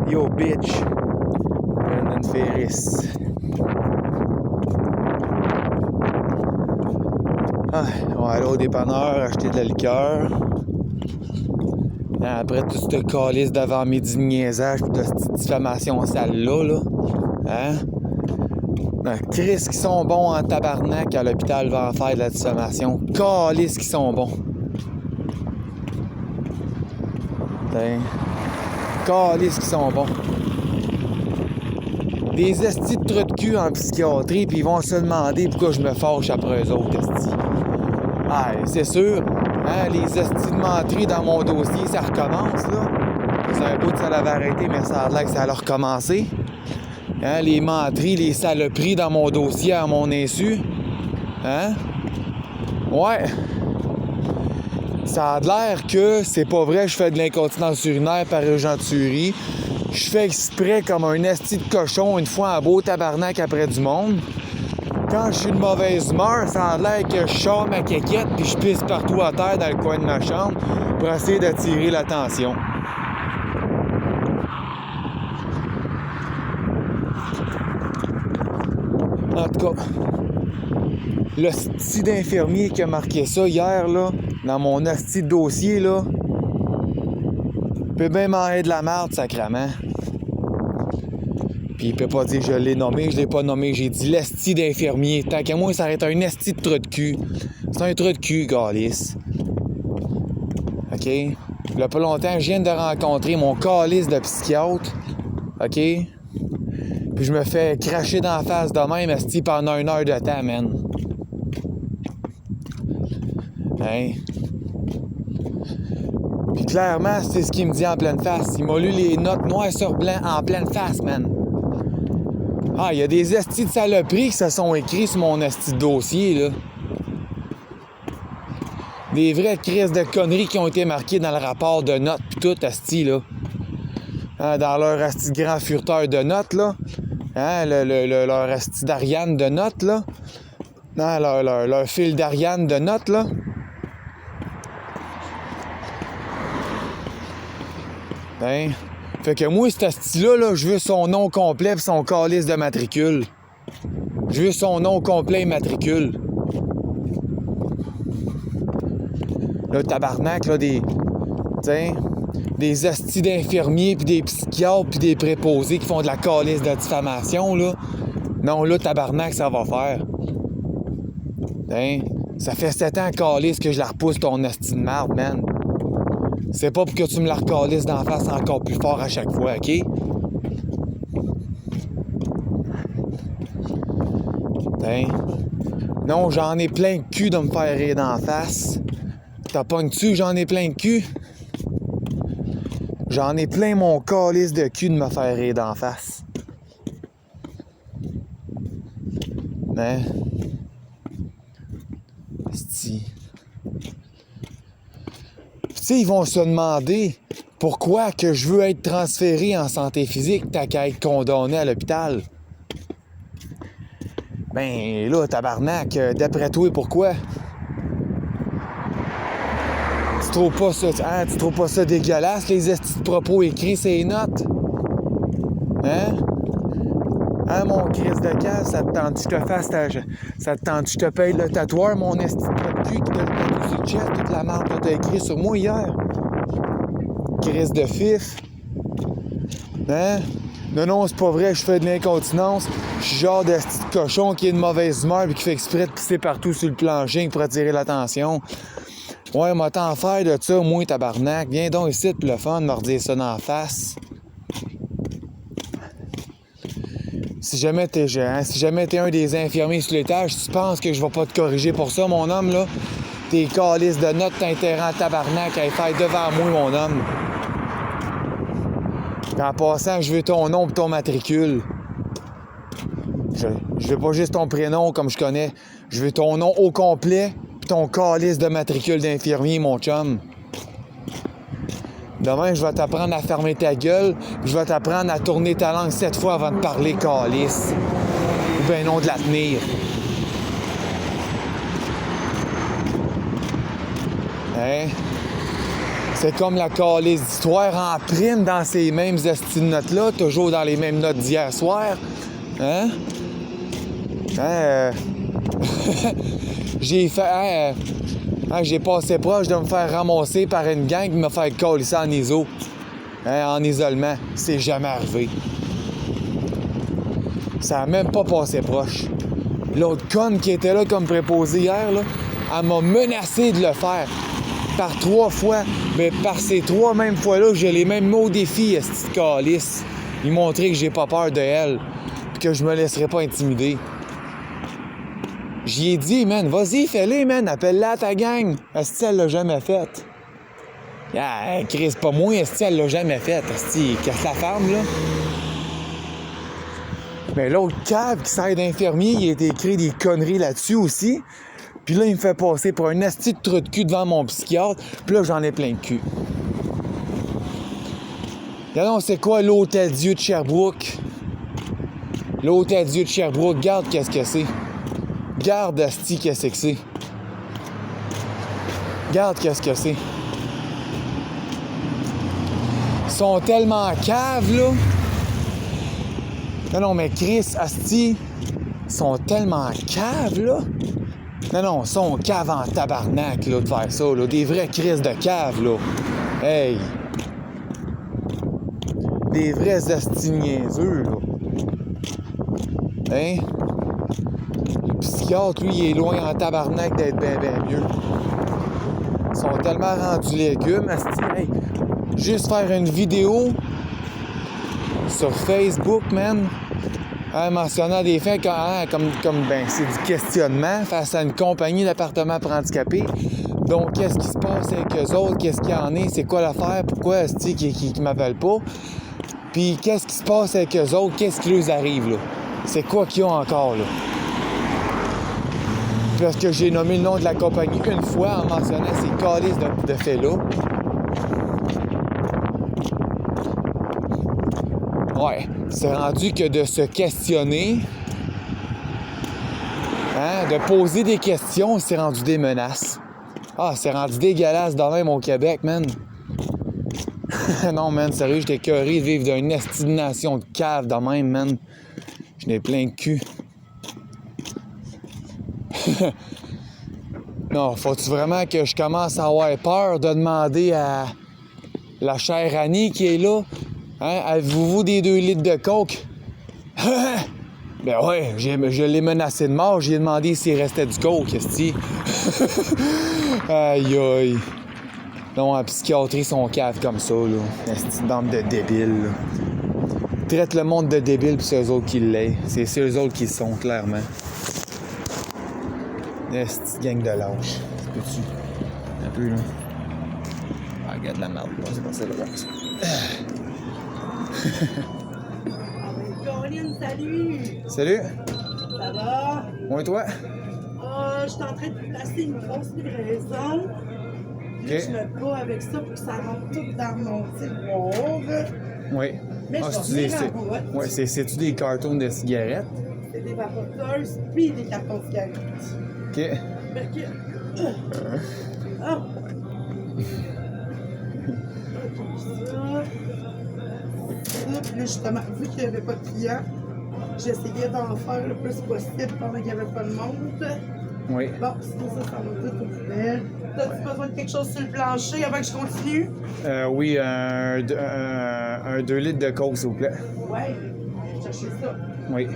Yo, bitch. Brendan Ferris. On va aller au dépanneur acheter de la liqueur. Après tout ce calice d'avant-midi de niaisage pis de cette diffamation sale-là, hein? Chris qui sont bons en tabarnak à l'hôpital va en faire de la diffamation. Calice qui sont bons. Calice qui sont bons. Des estis de trous de cul en psychiatrie pis ils vont se demander pourquoi je me fâche après eux autres estis. C'est sûr, hein, les estis de menterie dans mon dossier, ça recommence, là. C'est un bout que ça l'avait arrêté, mais ça a l'air que ça allait recommencer. Hein, les menteries, les saloperies dans mon dossier à mon insu. Hein? Ouais. Ça a l'air que c'est pas vrai, je fais de l'incontinence urinaire par urgenturie. Je fais exprès comme un esti de cochon une fois en beau tabarnak après du monde. Quand je suis de mauvaise humeur, ça a l'air que je sors ma quéquette puis je pisse partout à terre dans le coin de ma chambre pour essayer d'attirer l'attention. En tout cas, le sti d'infirmier qui a marqué ça hier, là, dans mon asti de dossier, là, peut bien m'en être de la merde, sacrament. Puis il peut pas dire je l'ai nommé, je l'ai pas nommé, j'ai dit l'esti d'infirmier. Tant qu'à moi, ça arrête un esti de trou de cul. C'est un trou de cul, calice. OK? Il y a pas longtemps, je viens de rencontrer mon calice de psychiatre. OK? Puis je me fais cracher dans la face de même, esti, pendant 1 heure de temps, man. Hein? Puis clairement, c'est ce qu'il me dit en pleine face. Il m'a lu les notes noires sur blanc en pleine face, man. Il y a des estis de saloperies qui se sont écrits sur mon esti de dossier, là. Des vraies crises de conneries qui ont été marquées dans le rapport de notes pis tout, esti, là. Hein, dans leur esti de grand furteur de notes, là. Hein, leur esti d'Ariane de notes, là. Hein, leur fil d'Ariane de notes, là. Hein? Fait que moi, cet asti-là, là, je veux son nom complet pis son calice de matricule. Je veux son nom complet et matricule. Là, tabarnak, là, des astis d'infirmiers pis des psychiatres pis des préposés qui font de la calice de diffamation, là. Non, là, tabarnak, ça va faire. Hein? Ça fait 7 ans, calice, que je la repousse ton asti de merde, man. C'est pas pour que tu me la recalisses d'en face encore plus fort à chaque fois, OK? Hein? Non, j'en ai plein de cul de me faire rire d'en face. T'as pas une dessus, j'en ai plein de cul. J'en ai plein mon calice de cul de me faire rire d'en face. Hein? Asti. Tu sais, ils vont se demander pourquoi que je veux être transféré en santé physique tant qu'à être condamné à l'hôpital. Ben là, tabarnak, d'après toi, pourquoi? Tu trouves pas ça dégueulasse, les estis de propos écrits, ces notes? Hein? Hein, mon crise de case, ça te tente que je te fasse ça te tente que je te paye le tatoueur, mon esti de cul qui te le tatoue sur le chest, toute la marde que t'as écrit sur moi hier. Crise de fif. Hein? Non, c'est pas vrai, je fais de l'incontinence. Je suis genre d'esti de cochon qui est de mauvaise humeur et qui fait exprès de pisser partout sur le plancher pour attirer l'attention. Ouais, m'a t'en faire de ça, moi, tabarnak. Viens donc ici pour le fun, me redire ça dans la face. Si jamais t'es un des infirmiers sur l'étage, tu penses que je vais pas te corriger pour ça, mon homme, là? Tes calices de notes t'intéressent en tabarnak à faire devant moi, mon homme. En passant, je veux ton nom et ton matricule. Je veux pas juste ton prénom comme je connais. Je veux ton nom au complet et ton calice de matricule d'infirmier, mon chum. Demain, je vais t'apprendre à fermer ta gueule, puis je vais t'apprendre à tourner ta langue 7 fois avant de parler, calice. Ou bien non, de la tenir. Hein? C'est comme la calice d'histoire en prime dans ces mêmes esti de notes-là, toujours dans les mêmes notes d'hier soir. Hein? J'ai fait... j'ai passé proche de me faire ramasser par une gang qui me fait calisser en ISO. En isolement. C'est jamais arrivé. Ça a même pas passé proche. L'autre conne qui était là comme préposé hier, là, elle m'a menacé de le faire. Par 3 fois. Mais par ces 3 mêmes fois-là, je l'ai même mis au défi, cette calice. Lui montrer que j'ai pas peur de elle. Puis que je me laisserai pas intimider. J'y ai dit, man, vas-y, fais-les, man, appelle-la à ta gang. Esti, elle l'a jamais faite. Ah, Chris, pas moi, Esti, elle l'a jamais faite. Esti, casse la femme, là. Mais l'autre cave qui sert d'infirmier, il a été écrit des conneries là-dessus aussi. Puis là, il me fait passer pour un esti de trou de cul devant mon psychiatre. Puis là, j'en ai plein de cul. Regardons, c'est quoi l'Hôtel-Dieu de Sherbrooke? L'Hôtel-Dieu de Sherbrooke, regarde qu'est-ce que c'est. Regarde, esti, qu'est-ce que c'est. Regarde qu'est-ce que c'est. Ils sont tellement caves, là. Non, mais Chris, asti, ils sont tellement caves, là. Non, ils sont caves en tabarnak, là, de faire ça, là. Des vrais Chris de caves, là. Hey! Des vrais asti niaiseux, là. Hein? Le psychiatre, lui, il est loin en tabarnak d'être ben mieux. Ils sont tellement rendus légumes, asti. Hey! Juste faire une vidéo sur Facebook, man, mentionnant des faits comme c'est du questionnement face à une compagnie d'appartements pour handicapés. Donc, qu'est-ce qui se passe avec eux autres? Qu'est-ce qu'il y en est? C'est quoi l'affaire? Pourquoi est-ce qu'ils m'appellent pas? Puis, qu'est-ce qui se passe avec eux autres? Qu'est-ce qui leur arrive, là? C'est quoi qu'ils ont encore, là? Parce que j'ai nommé le nom de la compagnie une fois en mentionnant ces calices de faits-là. Ouais, c'est rendu que de se questionner, de poser des questions, c'est rendu des menaces. Ah, c'est rendu dégueulasse de même au Québec, man. Non, man, sérieux, j'étais écœuré de vivre d'une esti de nation de cave de même, man. J'en ai plein de cul. Non, faut-tu vraiment que je commence à avoir peur de demander à la chère Annie qui est là? Avez-vous des 2 litres de coke? Ben ouais, je l'ai menacé de mort, j'ai demandé s'il restait du coke, esti. Aïe aïe. Non, en psychiatrie, sont caves comme ça, là. Esti de bande de débiles, là. Ils traitent le monde de débiles pis c'est eux autres qui l'est. C'est eux autres qui le sont, clairement. Esti gang de lâches. Peux-tu? Un peu, là. Ah, regarde la merde, là. C'est pas ça, là. Caroline, salut! Salut! Ça va? Moi et toi? Je suis en train de placer une grosse livraison. OK. Je me bats avec ça pour que ça rentre tout dans mon tiroir. Oui. Mais je vais venir en boîte. Ouais, c'est-tu des cartons de cigarettes? C'est des vapoteuses puis des cartons de cigarettes. OK. Fait que... Ah! Ça, puis là, justement, vu qu'il n'y avait pas de clients, j'essayais d'en faire le plus possible pendant qu'il n'y avait pas de monde. Oui. Bon, sinon ça va tout au poubelle. T'as-tu besoin de quelque chose sur le plancher avant que je continue? Oui, un 2 litres de coke, s'il vous plaît. Ouais, je vais chercher ça. Oui.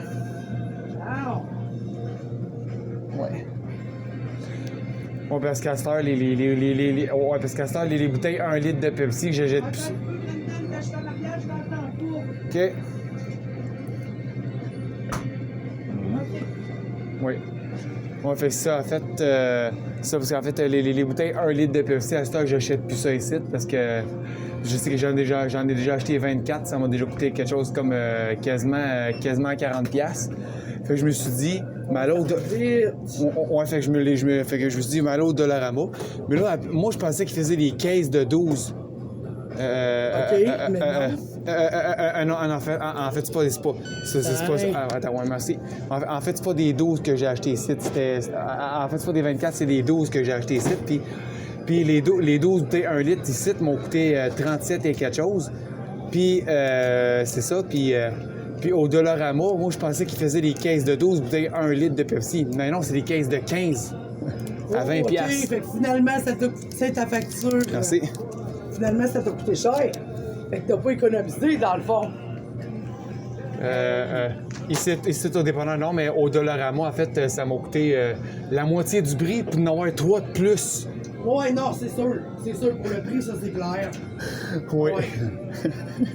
Ah! Ouais. Ouais, parce qu'à cette heure, ouais, parce qu'à cette heure, les bouteilles 1 litre de Pepsi que je jette plus. OK. Oui. On fait ça, en fait, ça, parce qu'en fait, les bouteilles 1 litre de Pepsi, à cette heure, j'achète plus ça ici, parce que je sais que j'en ai déjà acheté 24, ça m'a déjà coûté quelque chose comme quasiment 40$. Fait que je me suis dit, mais à l'autre... Ouais, fait que je me suis dit, mais à l'autre Dollarama. Mais là, moi, je pensais qu'ils faisaient des caisses de 12. OK, mais non. Non, en fait, c'est pas... attends, ouais, merci. En fait, c'est pas des 12 que j'ai acheté ici. En fait, c'est pas des 24, c'est des 12 que j'ai acheté ici. Puis Puis les 12 bouteilles 1 litre ici m'ont coûté 37 et quelque chose. Puis c'est ça. Puis au Dollarama, moi je pensais qu'ils faisaient des caisses de 12 bouteilles 1 litre de Pepsi. Mais non, c'est des caisses de 15 à 20 OK, piastres. fait que finalement, ça t'a coûté ta facture. Merci. Finalement, ça t'a coûté cher. Fait que t'as pas économisé, dans le fond. Ici au dépanneur, non, mais au Dollarama, en fait, ça m'a coûté la moitié du prix pour en avoir 3 de plus. Ouais, non, c'est sûr. C'est sûr, pour le prix, ça, c'est clair. Oui. Ouais.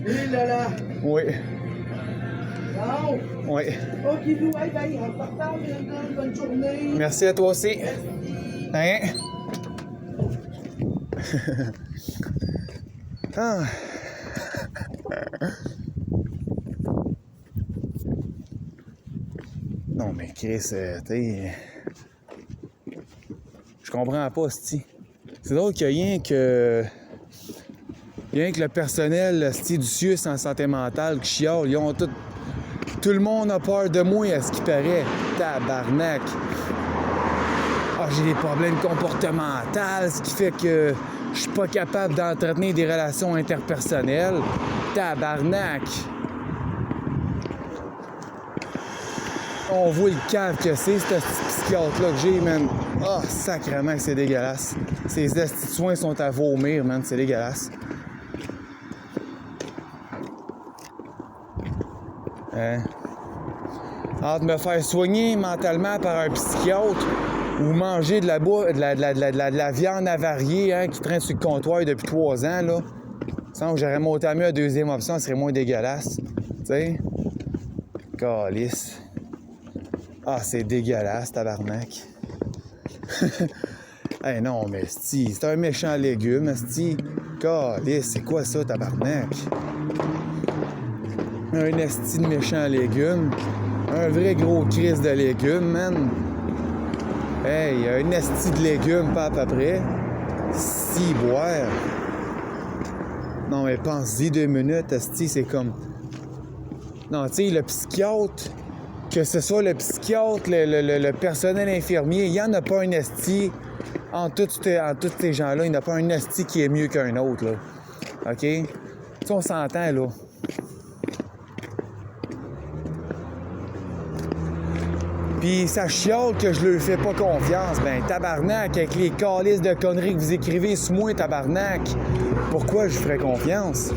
Et là là. Oui. Non. Oui. OK, nous, hey, ben, on se reparle, bonne journée. Merci à toi aussi. Hein? Ah. Non, mais Chris, t'sais... Je comprends pas, c'ti. C'est drôle qu'il y a rien que... Rien que le personnel, c'ti, du CIUS en santé mentale qui chiale. Ils ont tout... Tout le monde a peur de moi, à ce qui paraît. Tabarnak! Ah, j'ai des problèmes comportementaux, ce qui fait que je suis pas capable d'entretenir des relations interpersonnelles. Tabarnak! On voit le cave que c'est, ce petit psychiatre-là que j'ai, man. Ah, oh, sacrément que c'est dégueulasse. Ces estis de soins sont à vomir, man. C'est dégueulasse. Hein? Entre me faire soigner mentalement par un psychiatre ou manger de la viande avariée, hein, qui traîne sur le comptoir depuis 3 ans, là. Sans que j'aurais monté à mieux la deuxième option, ce serait moins dégueulasse. Tu sais? Calice. Ah, c'est dégueulasse, tabarnak. Hey, non, mais c'est un méchant légume, esti. Calice, c'est quoi ça, tabarnak? Un esti de méchant légume. Un vrai gros crise de légumes, man. Hey, un esti de légumes, pas à peu près. Si, boire. Non, mais pense-y 2 minutes, esti, c'est comme... Non, tu sais, le psychiatre, que ce soit le psychiatre, le personnel infirmier, il n'y en a pas un esti. En tous ces gens-là, il n'y en a pas un esti qui est mieux qu'un autre, là. OK? Tu sais, on s'entend, là. Puis ça chiale que je leur fais pas confiance. Ben, tabarnak, avec les calices de conneries que vous écrivez sur moi, tabarnak, pourquoi je ferais confiance?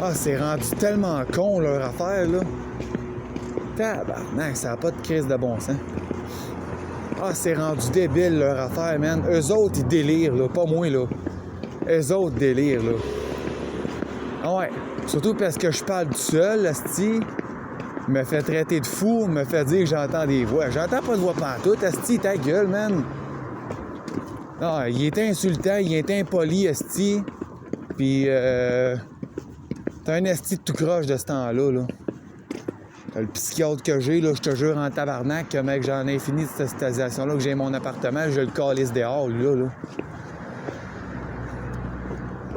Ah, c'est rendu tellement con, leur affaire, là. Tabarnak, ça n'a pas de crise de bon sens. Ah, c'est rendu débile, leur affaire, man. Eux autres, ils délirent, là, pas moi, là. Eux autres délirent, là. Ah ouais. Surtout parce que je parle tout seul, asti, me fait traiter de fou, me fait dire que j'entends des voix. J'entends pas de voix pantoute, asti, ta gueule, man. Ah, il est insultant, il est impoli, asti. Puis, t'as un asti de tout croche de ce temps-là, là. Le psychiatre que j'ai, là, je te jure en tabarnak que, mec, j'en ai fini de cette situation-là, que j'ai mon appartement, je le calisse dehors, là.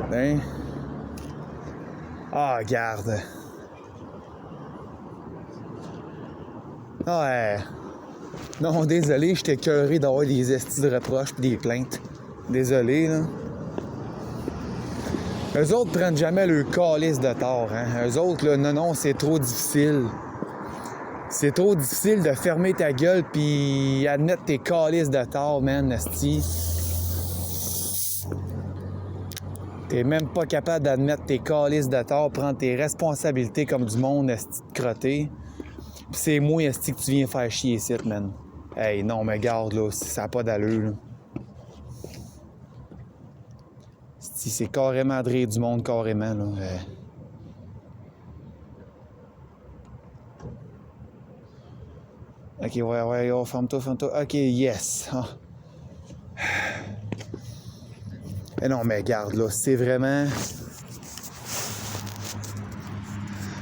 Ben... Ah, garde. Ah, ouais. Non, désolé, j'étais écœuré d'avoir des estis de reproches pis des plaintes. Désolé, là. Eux autres prennent jamais le calice de tort, hein. Eux autres, là, non, c'est trop difficile. C'est trop difficile de fermer ta gueule pis admettre tes calices de tort, man, esti. T'es même pas capable d'admettre tes calices de tort, prendre tes responsabilités comme du monde, esti de crotté. Pis c'est moi, esti, que tu viens faire chier ici, man. Hey, non, mais garde, là, ça n'a pas d'allure, là. Esti, c'est carrément de rire du monde, carrément, là. OK, ouais, oh, ferme-toi. OK, yes. Ah. Mais non, mais garde, là, c'est vraiment...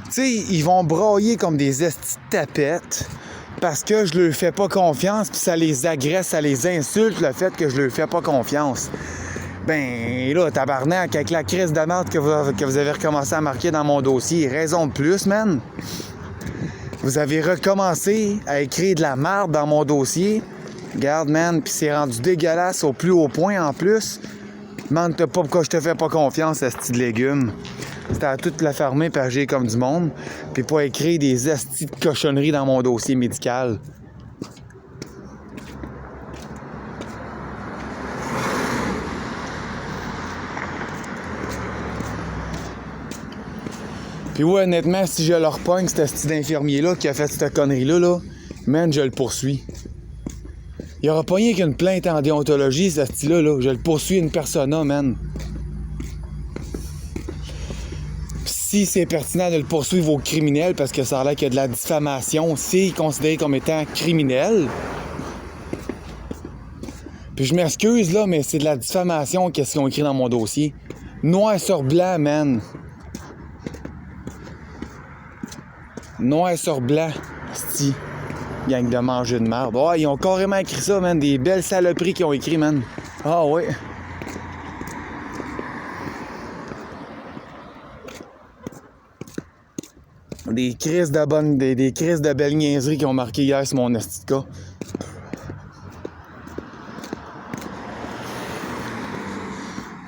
Tu sais, ils vont brailler comme des estis de tapettes parce que je leur fais pas confiance, puis ça les agresse, ça les insulte, le fait que je leur fais pas confiance. Ben, là, tabarnak, avec la crise de merde que vous avez recommencé à marquer dans mon dossier, raison de plus, man. Vous avez recommencé à écrire de la merde dans mon dossier, Regarde, man, pis c'est rendu dégueulasse au plus haut point en plus. Demande-toi pas pourquoi je te fais pas confiance à ce petit légume. C'était à toute la fermer pis agir comme du monde. Pis pas écrire des astis de cochonneries dans mon dossier médical. Puis ouais, honnêtement, si je le repogne, ce petit infirmier-là qui a fait cette connerie-là, là, man, je le poursuis. Il aura pogné qu'une plainte en déontologie, ce style-là, là. Je le poursuis une persona, man. Si c'est pertinent de le poursuivre au criminel, parce que ça a l'air qu'il y a de la diffamation, c'est considéré comme étant criminel. Puis je m'excuse, là, mais c'est de la diffamation qu'est-ce qu'ils ont écrit dans mon dossier. Noir sur blanc, man. Noir sur blanc, asti. Gang de manger de merde. Oh, ils ont carrément écrit ça, man. Des belles saloperies qu'ils ont écrit, man. Ah ouais. Des crises de bonnes. Des crises de belles niaiseries qui ont marqué hier sur mon asti de cas.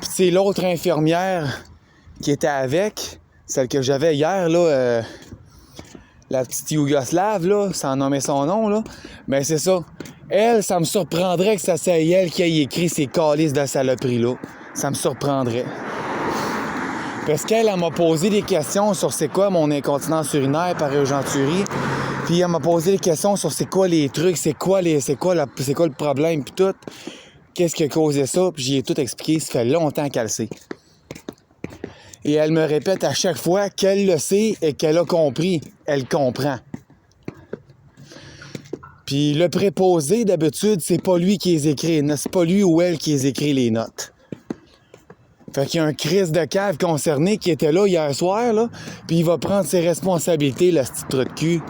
Puis c'est l'autre infirmière qui était avec, celle que j'avais hier, là. La petite Yougoslave, là, sans nommer son nom, là, ben c'est ça. Elle, ça me surprendrait que ça soit elle qui ait écrit ces calices de saloperie-là. Ça me surprendrait. Parce qu'elle m'a posé des questions sur c'est quoi mon incontinence urinaire par urgenturie. Puis elle m'a posé des questions sur c'est quoi les trucs, c'est quoi le problème, puis tout. Qu'est-ce qui a causé ça, puis j'y ai tout expliqué, ça fait longtemps qu'elle sait. Et elle me répète à chaque fois qu'elle le sait et qu'elle a compris. Elle comprend. Puis le préposé, d'habitude, c'est pas lui qui les écrit. C'est pas lui ou elle qui les écrit les notes. Fait qu'il y a un Christ de cave concerné qui était là hier soir, là, puis il va prendre ses responsabilités, le petit trou de cul.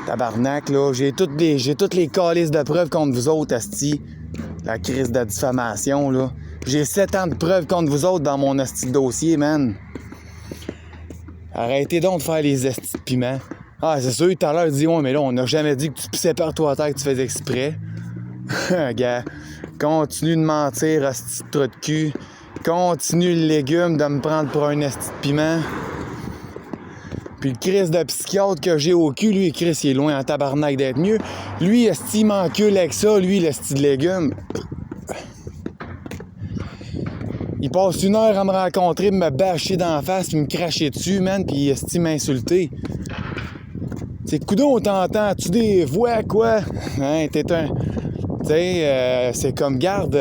Tabarnak, là, j'ai toutes les calices de preuves contre vous autres, asti. La crise de diffamation, là. J'ai 7 ans de preuves contre vous autres dans mon asti de dossier, man. Arrêtez donc de faire les astis de piment. Ah, c'est sûr, tout à l'heure, dis, ouais, mais là, on n'a jamais dit que tu pissais partout à terre que tu faisais exprès. Gars, continue de mentir, asti de trou de cul. Continue le légume de me prendre pour un asti de piment. Puis le Chris de psychiatre que j'ai au cul, lui, Chris, il est loin en tabarnak d'être mieux. Lui, esti, il m'encule avec ça, lui, l'esti de légumes. Il passe 1 heure à me rencontrer, me bâcher d'en face, puis me cracher dessus, man, puis esti m'insulter. C'est coudon, t'entends-tu des voix, quoi? Hein, t'es un... Tu sais, c'est comme garde...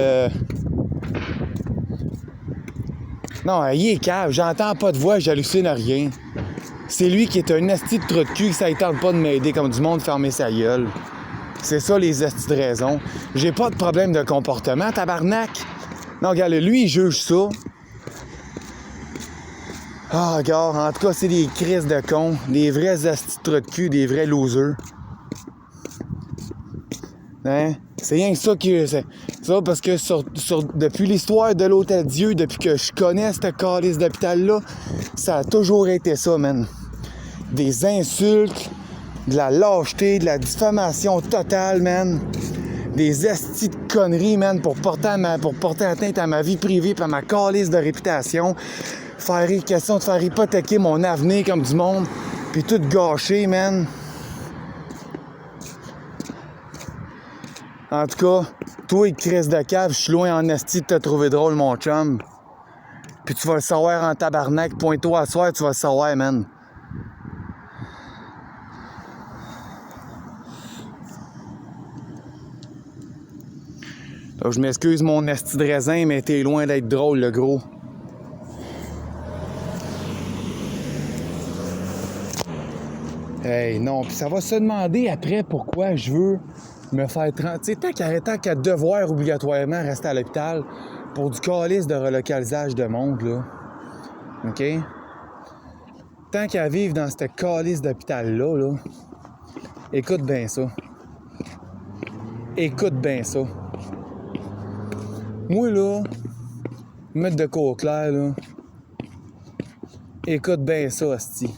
Non, il est cave, j'entends pas de voix, j'hallucine à rien. C'est lui qui est un esti de trou de cul, que ça ne tente pas de m'aider comme du monde fermer sa gueule. C'est ça, les estis de raison. J'ai pas de problème de comportement, tabarnak. Non, regarde, lui, il juge ça. Ah, regarde, en tout cas, c'est des crises de cons, des vrais estis de trou de cul, des vrais losers. Hein? C'est rien que ça qui... C'est ça parce que depuis l'histoire de l'Hôtel Dieu, depuis que je connais cette calice d'hôpital-là, ça a toujours été ça, man. Des insultes, de la lâcheté, de la diffamation totale, man. Des astis de conneries, man, pour porter atteinte à ma vie privée et à ma calice de réputation. Question de faire hypothéquer mon avenir comme du monde, puis tout gâcher, man. En tout cas, toi, il te crisse de cave, je suis loin en asti de te trouver drôle, mon chum. Puis tu vas le savoir en tabarnak, pointe-toi à soir, tu vas le savoir, man. Alors, je m'excuse, mon asti de raisin, mais t'es loin d'être drôle, le gros. Hey, non, puis ça va se demander après pourquoi je veux me faire... Tu sais, tant qu'à devoir obligatoirement rester à l'hôpital pour du calice de relocalisage de monde, là. OK? Tant qu'à vivre dans cette calice d'hôpital-là, là, écoute bien ça. Écoute bien ça. Moi, là, mettre de quoi au clair, là, écoute bien ça, asti.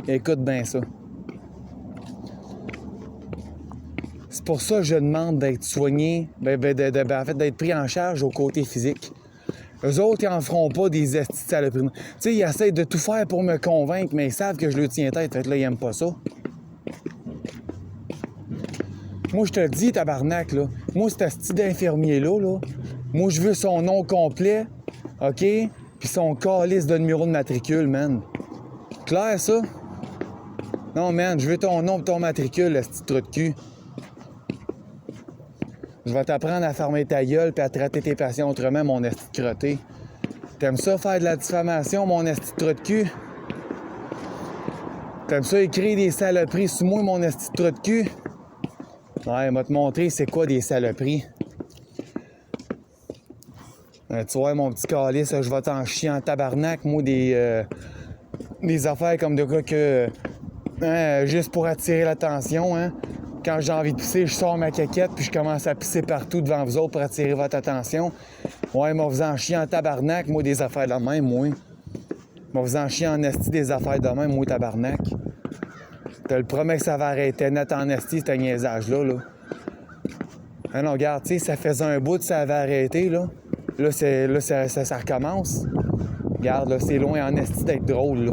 Écoute bien ça. c'est pour ça que je demande d'être soigné, en fait, d'être pris en charge au côté physique. Eux autres, ils en feront pas des estis de saloperies. Tu sais, ils essaient de tout faire pour me convaincre, mais ils savent que je le tiens tête. Fait que là, ils aiment pas ça. Moi, je te le dis, tabarnak, là. Moi, cet esti d'infirmier-là, là, moi, je veux son nom complet, OK? Puis son calice de numéro de matricule, man. Clair, ça? Non, man, je veux ton nom et ton matricule, esti trou de cul. Je vais t'apprendre à fermer ta gueule puis à traiter tes patients autrement, mon esti de crotté. T'aimes ça faire de la diffamation, mon esti de trou de cul? T'aimes ça écrire des saloperies sous moi, mon esti de trou de cul? Ouais, il va te montrer c'est quoi des saloperies. Tu vois, mon petit calice, je vais t'en chier en tabarnak, moi, des affaires comme de quoi que... juste pour attirer l'attention, hein. Quand j'ai envie de pisser, je sors ma caquette puis je commence à pisser partout devant vous autres pour attirer votre attention. Ouais, moi, vous en chier en tabarnak, moi, des affaires de même, moi. Moi, vous en chier en esti des affaires de même, moi, tabarnak. Je te le promets que ça va arrêter net en esti, ce niaisage-là, là. Ah non, regarde, tu sais, ça faisait un bout que ça avait arrêté, là. Là, ça recommence. Regarde, là, c'est loin en esti d'être drôle, là.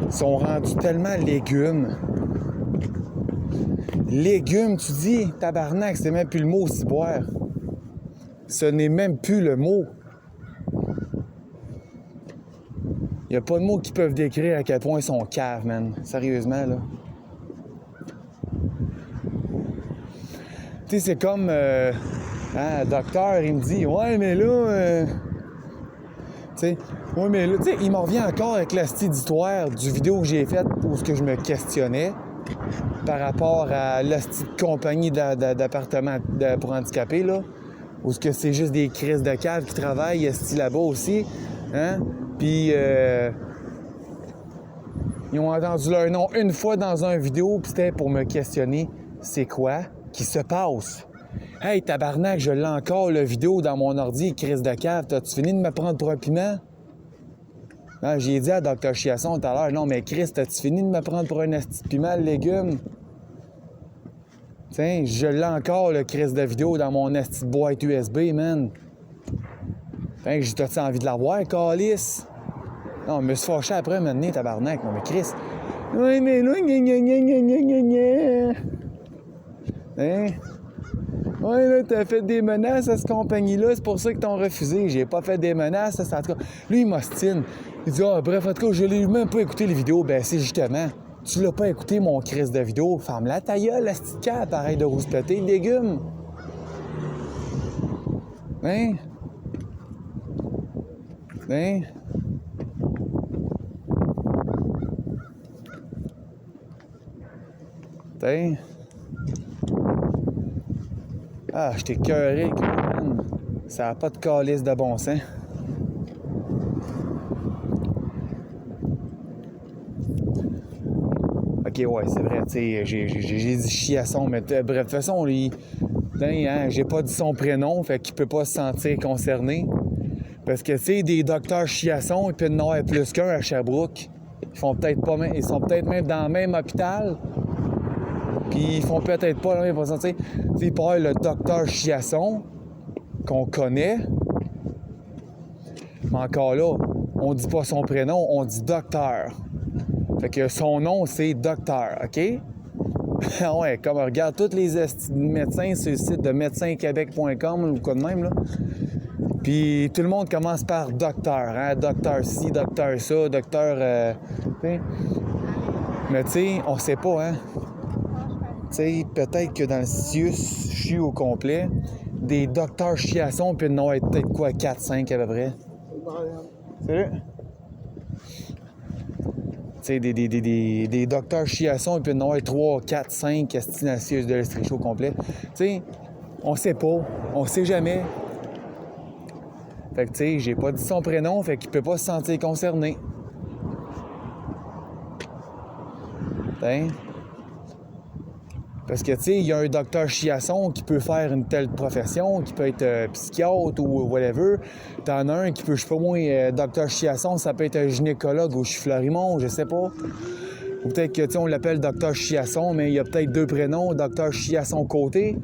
Ils sont rendus tellement légumes. Légumes, tu dis, tabarnak, c'est même plus le mot ciboire. Ce n'est même plus le mot. Il n'y a pas de mots qui peuvent décrire à quel point ils sont caves, man. Sérieusement, là. Tu sais, c'est comme... docteur, il me dit, ouais, mais là... tu sais, ouais, mais là... Tu sais, il m'en revient encore avec l'histoire du vidéo que j'ai faite où ce que je me questionnais par rapport à l'hostie de compagnie d'appartements pour handicapés, là, où ce que c'est juste des crises de cave qui travaillent, hostie là-bas aussi, hein? Puis, ils ont entendu leur nom une fois dans une vidéo, puis c'était pour me questionner, c'est quoi qui se passe? Hey, tabarnak, je l'ai encore, la vidéo dans mon ordi, crise de cave, t'as-tu fini de me prendre pour un piment? Non, j'ai dit à Dr. Chiasson tout à l'heure, non, mais Chris, t'as-tu fini de me prendre pour un asti de piment, le légume? Tiens, je l'ai encore, le Chris de vidéo, dans mon asti de boîte USB, man. Fait que j'ai t'as-tu envie de la voir, calice? Non, je me suis fâché après, maintenant, tabarnak. Non, mais Chris. Oui, mais là, gna. Hein? Ouais, là, t'as fait des menaces à cette compagnie-là, c'est pour ça qu'ils t'ont refusé. J'ai pas fait des menaces, ça, en tout cas. Lui, il m'ostine. Il dit, bref, en tout cas, je l'ai même pas écouté les vidéos. Ben, c'est justement, tu l'as pas écouté, mon Chris de vidéo. Ferme-la ta gueule, la petite carte, arrête de rouspéter, légumes. Hein? Hein? T'es? Ah, je t'ai cœuré, man. Ça n'a pas de calice de bon sens. Ok, ouais, c'est vrai, tu sais, j'ai dit Chiasson, mais bref, de toute façon, lui, j'ai pas dit son prénom, fait qu'il peut pas se sentir concerné. Parce que, tu sais, des docteurs Chiasson, il peut y en avoir plus qu'un à Sherbrooke. Ils sont peut-être même dans le même hôpital. Puis ils font peut-être pas la même façon, tu sais. Il peut y avoir le docteur Chiasson, qu'on connaît. Mais encore là, on dit pas son prénom, on dit docteur. Fait que son nom, c'est docteur, OK? Ouais, comme regarde tous les médecins sur le site de médecinquebec.com ou quoi de même, là. Puis tout le monde commence par docteur, hein? Docteur ci, docteur ça, docteur... Mais tu sais, on sait pas, hein? Tu sais, peut-être que dans le CIUS au complet, des docteurs Chiasson, puis non, peut-être quoi, 4-5 à peu près. Salut! Tu sais, des docteurs Chiasson, et puis non, 3, 4, 5 estinacieuses de l'Estrichaud au complet. Tu sais, on sait pas, on sait jamais. Fait que, tu sais, j'ai pas dit son prénom, fait qu'il peut pas se sentir concerné. T'sais? Parce que, tu sais, il y a un docteur Chiasson qui peut faire une telle profession, qui peut être psychiatre ou whatever. T'en as un qui peut, je sais pas moi, docteur Chiasson, ça peut être un gynécologue ou Fleurimont, je sais pas. Ou peut-être que, tu sais, on l'appelle Docteur Chiasson, mais il y a peut-être 2 prénoms, Docteur Chiasson Côté.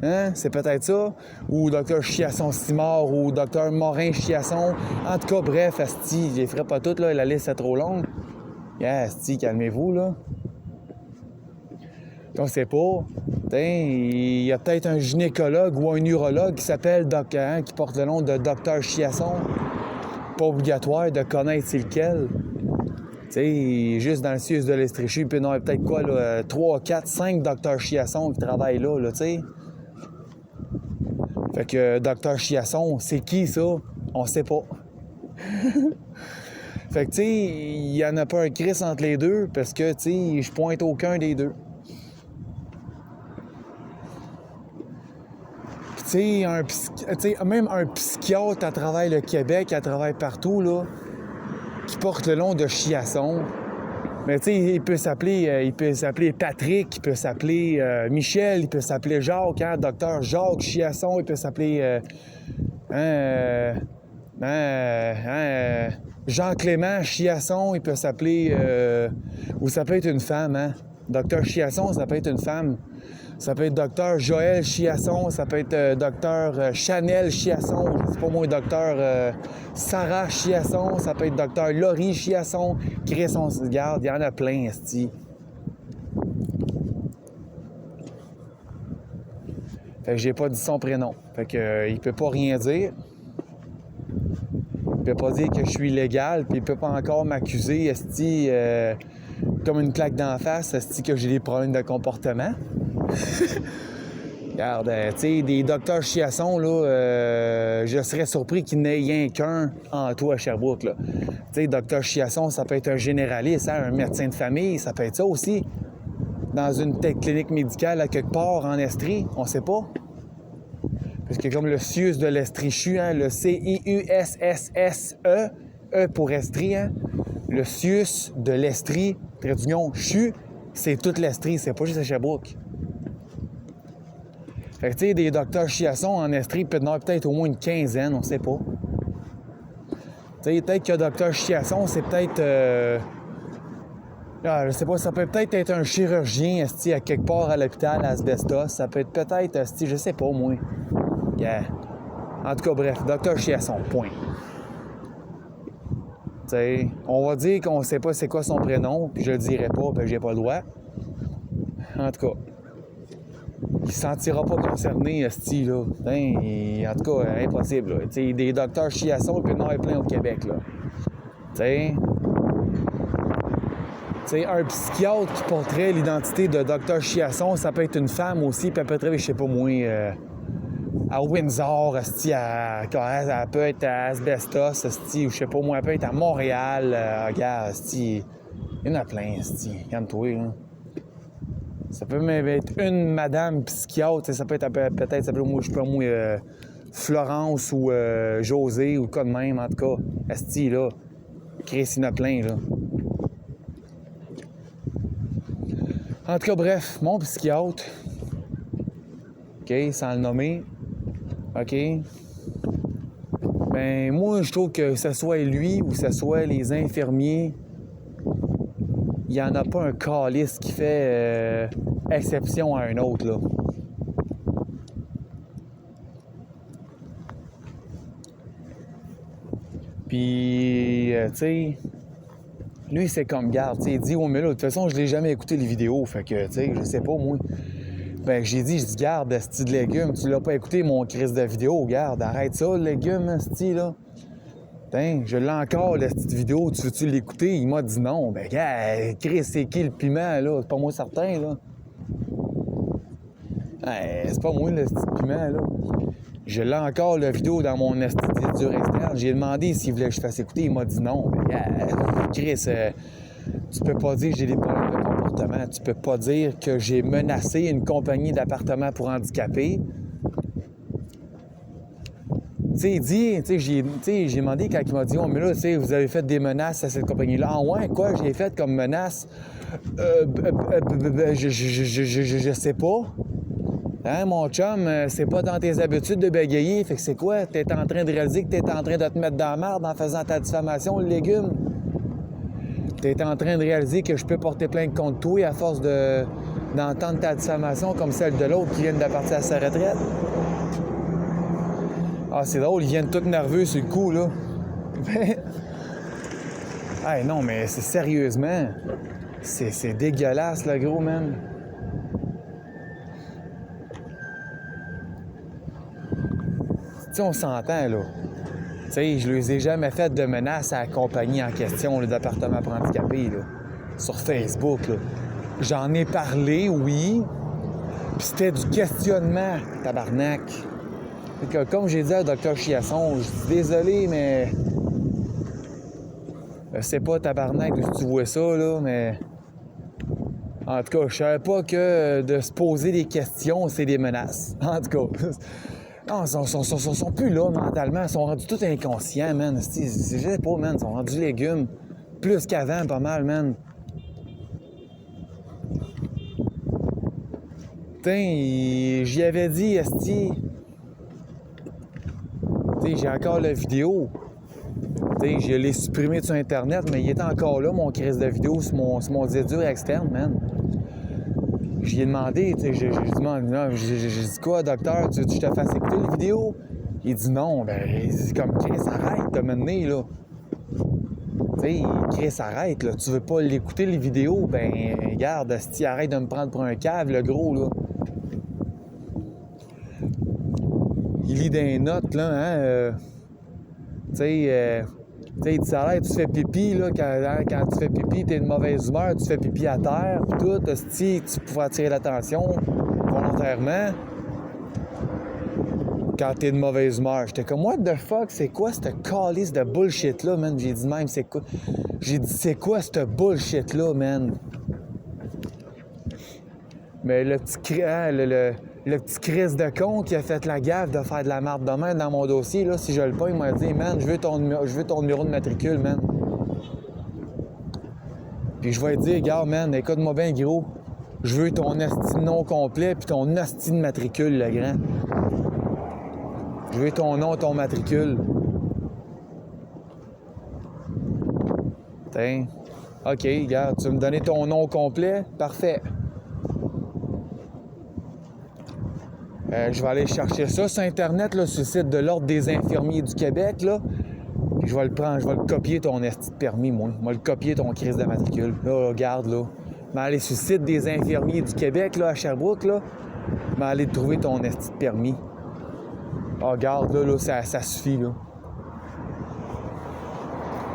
Hein? C'est peut-être ça. Ou Docteur Chiasson Simard, ou Docteur Morin Chiasson. En tout cas, bref, asti, je les ferai pas toutes, là, la liste est trop longue. Yeah, asti, calmez-vous, là. On sait pas. Il y a peut-être un gynécologue ou un urologue qui s'appelle qui porte le nom de Docteur Chiasson. Pas obligatoire de connaître c'est lequel. T'sais, juste dans le CIUS de l'Estréchu, puis non, il y a peut-être quoi, là, 3, 4, 5 Docteur Chiasson qui travaillent là, tu sais. Fait que Docteur Chiasson, c'est qui ça? On sait pas. Fait que, tu sais, il y en a pas un crisse entre les deux parce que, tu sais, je pointe aucun des deux. Puis, tu sais, même un psychiatre à travers le Québec, à travers partout, là, qui porte le nom de Chiasson. Mais tu sais, il peut s'appeler Patrick, il peut s'appeler Michel, il peut s'appeler Jacques, hein, Docteur Jacques Chiasson, il peut s'appeler Jean-Clément Chiasson, il peut s'appeler ou ça peut être une femme, hein. Docteur Chiasson, ça peut être une femme. Ça peut être Docteur Joël Chiasson, ça peut être Docteur Chanel Chiasson, je sais pas moi, Docteur Sarah Chiasson, ça peut être Docteur Laurie Chiasson, Cresson, regarde, il y en a plein, esti. Fait que j'ai pas dit son prénom. Fait que il peut pas rien dire. Il peut pas dire que je suis illégal, puis il peut pas encore m'accuser, esti, comme une claque d'en face, esti, que j'ai des problèmes de comportement. Regarde, tu sais, des docteurs Chiasson, là, je serais surpris qu'il n'ait rien qu'un en toi à Sherbrooke, là. Tu sais, docteur Chiasson, ça peut être un généraliste, hein, un médecin de famille, ça peut être ça aussi. Dans une clinique médicale à quelque part en Estrie, on sait pas. Parce que comme le CIUS de l'Estrie-Chu, hein, le CIUSSSE, E pour Estrie, hein, le CIUS de l'Estrie, Trait-d'Union-Chu, c'est toute l'Estrie, c'est pas juste à Sherbrooke. Fait que, tu sais, des docteurs Chiasson en Estrie, peut-être au moins une quinzaine, on sait pas. Tu sais, peut-être que docteur Chiasson, c'est peut-être... je sais pas, ça peut peut-être être un chirurgien, esti, à quelque part à l'hôpital, à Asbestos. Ça peut être peut-être, esti, je sais pas, moi. Yeah. En tout cas, bref, docteur Chiasson, point. Tu sais, on va dire qu'on sait pas c'est quoi son prénom, puis je le dirai pas, puis j'ai pas le droit. En tout cas... Il se sentira pas concerné, esti, là. En tout cas, impossible, là. T'sais, des docteurs Chiasson, il peut y en avoir plein au Québec, là. T'sais, un psychiatre qui porterait l'identité de docteur Chiasson, ça peut être une femme aussi, puis elle peut travailler, je sais pas moi, à Windsor, esti, elle peut être à Asbestos, esti, ou je sais pas moi, elle peut être à Montréal, regarde, esti. Il y en a plein, esti. Calme-toi, là. Ça peut même être une madame psychiatre, ça peut être peut-être, ça peut moi, je sais pas moi, Florence ou José ou quoi de même, en tout cas. Esti, là. Chris, il y en a plein, là. En tout cas, bref, mon psychiatre, OK, sans le nommer, OK, ben moi, je trouve que ce soit lui ou ce soit les infirmiers, il n'y en a pas un calice qui fait exception à un autre, là. Puis, tu sais, lui, c'est comme garde. Il dit, oh, mais là, de toute façon, je l'ai jamais écouté les vidéos. Fait que, tu sais, je sais pas, moi. Ben, j'ai dit, garde, asti de légumes, tu l'as pas écouté, mon crise de vidéo, garde, arrête ça, le légume, asti, là. Tiens, je l'ai encore, la petite vidéo, tu veux-tu l'écouter? Il m'a dit non. Ben, gars, Chris, c'est qui le piment, là? C'est pas moi certain, là. C'est pas moi, le petit piment, là. Je l'ai encore, la vidéo, dans mon dur externe. J'ai demandé s'il voulait que je fasse écouter. Il m'a dit non. Ben, gars, Chris, tu peux pas dire que j'ai des problèmes de comportement. Tu peux pas dire que j'ai menacé une compagnie d'appartements pour handicapés. Tu sais, il dit, j'ai demandé quand il m'a dit, oh, mais là, tu sais, vous avez fait des menaces à cette compagnie-là. Ah ouais, quoi, j'ai fait comme menace? Je sais pas. Hein, mon chum, c'est pas dans tes habitudes de bégayer. Fait que c'est quoi? T'es en train de réaliser que t'es en train de te mettre dans la merde en faisant ta diffamation, le légume? T'es en train de réaliser que je peux porter plainte contre toi à force d'entendre ta diffamation comme celle de l'autre qui vient de partir à sa retraite? Ah, c'est drôle, ils viennent tous nerveux sur le coup, là. Hey, non, mais c'est sérieusement... C'est dégueulasse, le gros, man. Tu sais, on s'entend, là. Tu sais, je les ai jamais fait de menaces à la compagnie en question, le département pour handicapés, là. Sur Facebook, là. J'en ai parlé, oui. Puis c'était du questionnement, tabarnak. Fait que, comme j'ai dit à Dr. Chiasson, je dis désolé, mais... Je sais pas, tabarnak, si tu vois ça, là, mais... En tout cas, je savais pas que de se poser des questions, c'est des menaces. En tout cas... Non, ils sont plus là mentalement. Ils sont rendus tout inconscients, man. Je sais pas, man. Ils sont rendus légumes. Plus qu'avant, pas mal, man. Putain, j'y avais dit, esti. Tu sais, j'ai encore la vidéo. Tu sais, je l'ai supprimé sur Internet, mais il est encore là, mon crise de vidéo, sur mon disque dur externe, man. J'y ai demandé, tu sais, j'ai dit quoi, docteur, tu veux que je te fasse écouter la vidéo? Il dit non, ben, c'est comme Chris, arrête de m'amener, là. Tu sais, Chris, arrête, là. Tu veux pas l'écouter, les vidéos? Ben, regarde, si arrête de me prendre pour un cave, le gros, là. Il lit des notes, là, hein. Tu sais, il dit, ça a l'air, tu fais pipi, là, quand tu fais pipi, t'es de mauvaise humeur, tu fais pipi à terre, pis tout, si tu pourrais attirer l'attention volontairement quand t'es de mauvaise humeur. J'étais comme, what the fuck, c'est quoi cette calice de bullshit-là, man? J'ai dit même, c'est quoi? J'ai dit, c'est quoi cette bullshit-là, man? Mais le petit Chris de con qui a fait la gaffe de faire de la marde de main dans mon dossier, là, si je le pas, il m'a dit, man, je veux ton numéro de matricule, man. Puis je vais lui dire, regarde, man, écoute-moi bien, gros, je veux ton asti de nom complet puis ton asti de matricule, le grand. Je veux ton nom, ton matricule. Tiens. OK, regarde, tu veux me donner ton nom complet? Parfait. Je vais aller chercher ça sur Internet, là, sur le site de l'Ordre des infirmiers du Québec, là. Puis je vais le prendre, je vais le copier ton esti de permis, moi. Je vais le copier ton crise de matricule. Là, regarde, là. Je vais aller sur le site des infirmiers du Québec, là, à Sherbrooke, là. Je vais aller trouver ton esti de permis. Ah, regarde, là, ça suffit, là.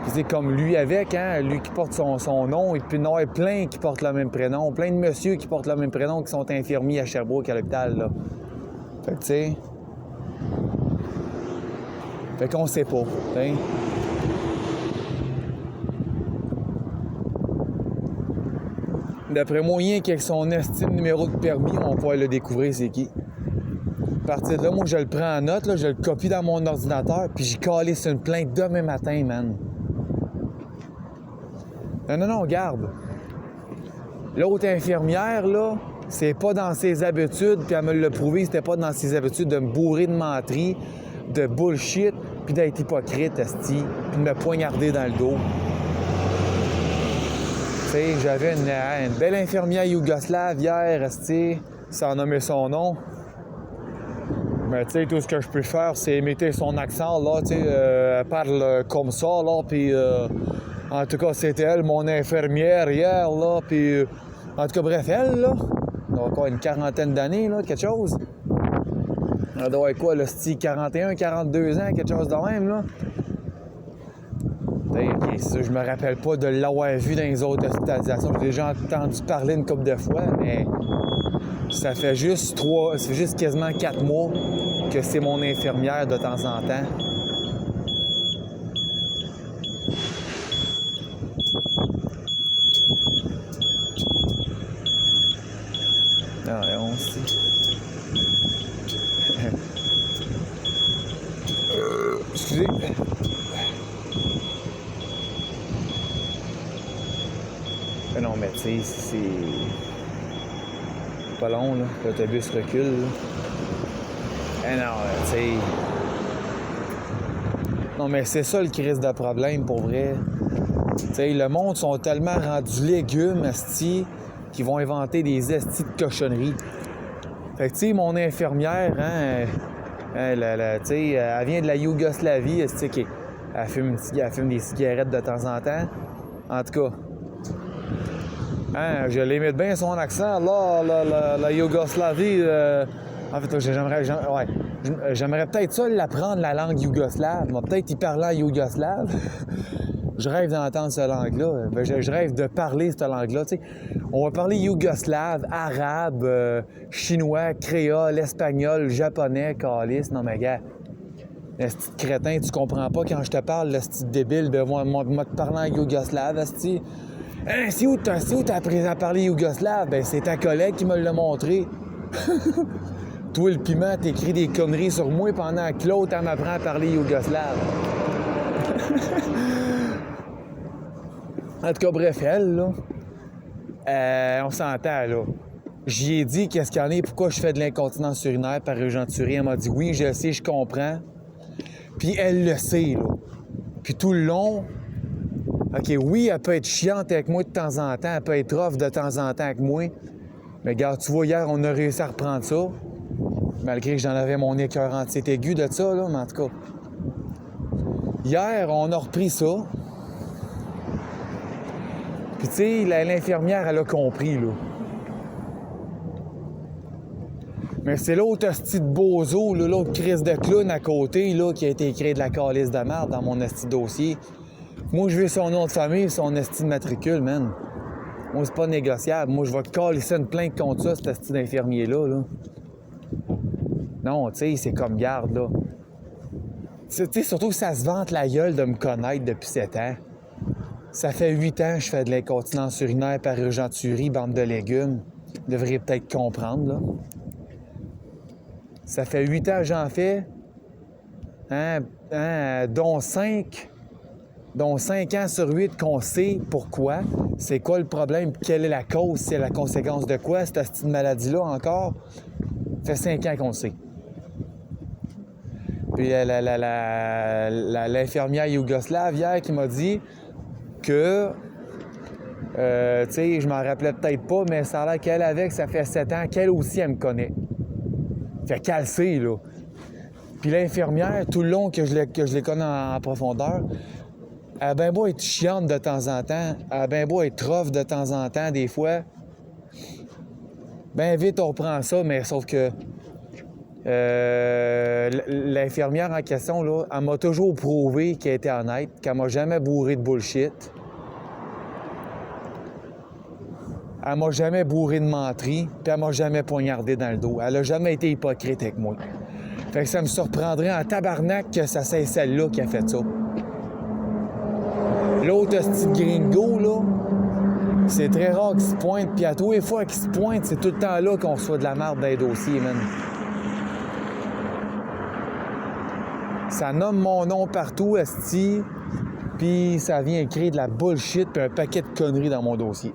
Puis c'est comme lui avec, hein, lui qui porte son nom, et puis il y en a plein qui portent le même prénom, plein de messieurs qui portent le même prénom qui sont infirmiers à Sherbrooke, à l'hôpital, là. Fait que, tu sais... Fait qu'on sait pas, hein. D'après moi, rien qu'avec son estime numéro de permis, on va pouvoir le découvrir, c'est qui. À partir de là, moi, je le prends en note, là, je le copie dans mon ordinateur, puis j'y calisse une plainte demain matin, man. Non, regarde. L'autre infirmière, là, c'est pas dans ses habitudes, puis elle me l'a prouvé, c'était pas dans ses habitudes de me bourrer de menterie, de bullshit, puis d'être hypocrite, esti, puis de me poignarder dans le dos. Tu sais, j'avais une belle infirmière yougoslave hier, esti, sans nommer son nom. Mais tu sais, tout ce que je peux faire, c'est imiter son accent, là, tu sais, elle parle comme ça, là, puis en tout cas, c'était elle, mon infirmière, hier, là, puis en tout cas, bref, elle, là, elle a encore une quarantaine d'années, là, quelque chose. Elle doit être quoi, là, style 41, 42 ans, quelque chose de même, là. Okay, ça, je me rappelle pas de l'avoir vu dans les autres hospitalisations. J'ai déjà entendu parler une couple de fois, mais ça fait juste quasiment 4 mois que c'est mon infirmière de temps en temps. Non, on sait. Excusez. Non, mais tu sais, c'est pas long, là. L'autobus recule, là. Non, tu sais... Non, mais c'est ça le crise de problème, pour vrai. Tu sais, le monde sont tellement rendus légumes, esti, qu'ils vont inventer des estis de cochonneries. Fait que, tu sais, mon infirmière, hein, tu sais, elle vient de la Yougoslavie, esti, elle fume des cigarettes de temps en temps. En tout cas, hein, je l'aimais bien son accent, là, la Yougoslavie. En fait, j'aimerais peut-être ça l'apprendre, la langue yougoslave. Moi, peut-être y parler en yougoslave. Je rêve d'entendre cette langue-là. Ben, je rêve de parler cette langue-là. Tu sais. On va parler yougoslave, arabe, chinois, créole, espagnol, japonais, calice. Non, mais gars, le petit crétin, tu comprends pas quand je te parle, le petit débile, ben moi te parler en yougoslave, esti. Hein, c'est où t'as appris à parler yougoslave? Ben, c'est ta collègue qui me l'a montré. Toi, le piment, t'écris des conneries sur moi pendant que l'autre, elle m'apprend à parler yougoslave. En tout cas, bref, elle, là, on s'entend, là. J'y ai dit qu'est-ce qu'il y en a, pourquoi je fais de l'incontinence urinaire par urgenturie. Elle m'a dit oui, je le sais, je comprends. Puis elle le sait, là. Puis tout le long, OK, oui, elle peut être chiante avec moi de temps en temps, elle peut être rough de temps en temps avec moi. Mais regarde, tu vois, hier, on a réussi à reprendre ça. Malgré que j'en avais mon écœur anti aigu de ça, là, mais en tout cas. Hier, on a repris ça. Puis tu sais, l'infirmière, elle a compris, là. Mais c'est l'autre hostie de bozo, là, l'autre crise de clown à côté, là, qui a été écrit de la calice de merde dans mon hostie de dossier. Moi, je veux son nom de famille, son hostie de matricule, man. Moi, c'est pas négociable. Moi, je vais calisser une plainte contre ça, cet hostie d'infirmier-là, là. Non, tu sais, c'est comme garde, là. Tu sais, surtout que ça se vante la gueule de me connaître depuis 7 ans. Ça fait 8 ans que je fais de l'incontinence urinaire par urgenturie, bande de légumes. Vous devriez peut-être comprendre, là. Ça fait 8 ans que j'en fais, dont 5 ans sur 8 qu'on sait pourquoi, c'est quoi le problème, quelle est la cause, c'est la conséquence de quoi, cette petite maladie-là encore. Ça fait 5 ans qu'on le sait. Puis l'infirmière yougoslave hier qui m'a dit que, tu sais, je m'en rappelais peut-être pas, mais ça a l'air qu'elle avec, ça fait 7 ans, qu'elle aussi, elle me connaît. Fait qu'elle sait, là. Puis l'infirmière, tout le long que je les connais en profondeur, elle a bien beau être chiante de temps en temps, elle a bien beau être rough de temps en temps, des fois. Ben vite, on reprend ça, mais sauf que l'infirmière en question, là, elle m'a toujours prouvé qu'elle était honnête, qu'elle m'a jamais bourré de bullshit. Elle m'a jamais bourré de menterie, puis elle m'a jamais poignardé dans le dos. Elle a jamais été hypocrite avec moi. Fait que ça me surprendrait en tabarnak que ça c'est celle-là qui a fait ça. L'autre petit gringo, là, c'est très rare qu'il se pointe, puis à tous les fois qu'il se pointe, c'est tout le temps là qu'on reçoit de la merde dans les dossiers, man. Ça nomme mon nom partout, esti, puis ça vient écrire de la bullshit puis un paquet de conneries dans mon dossier.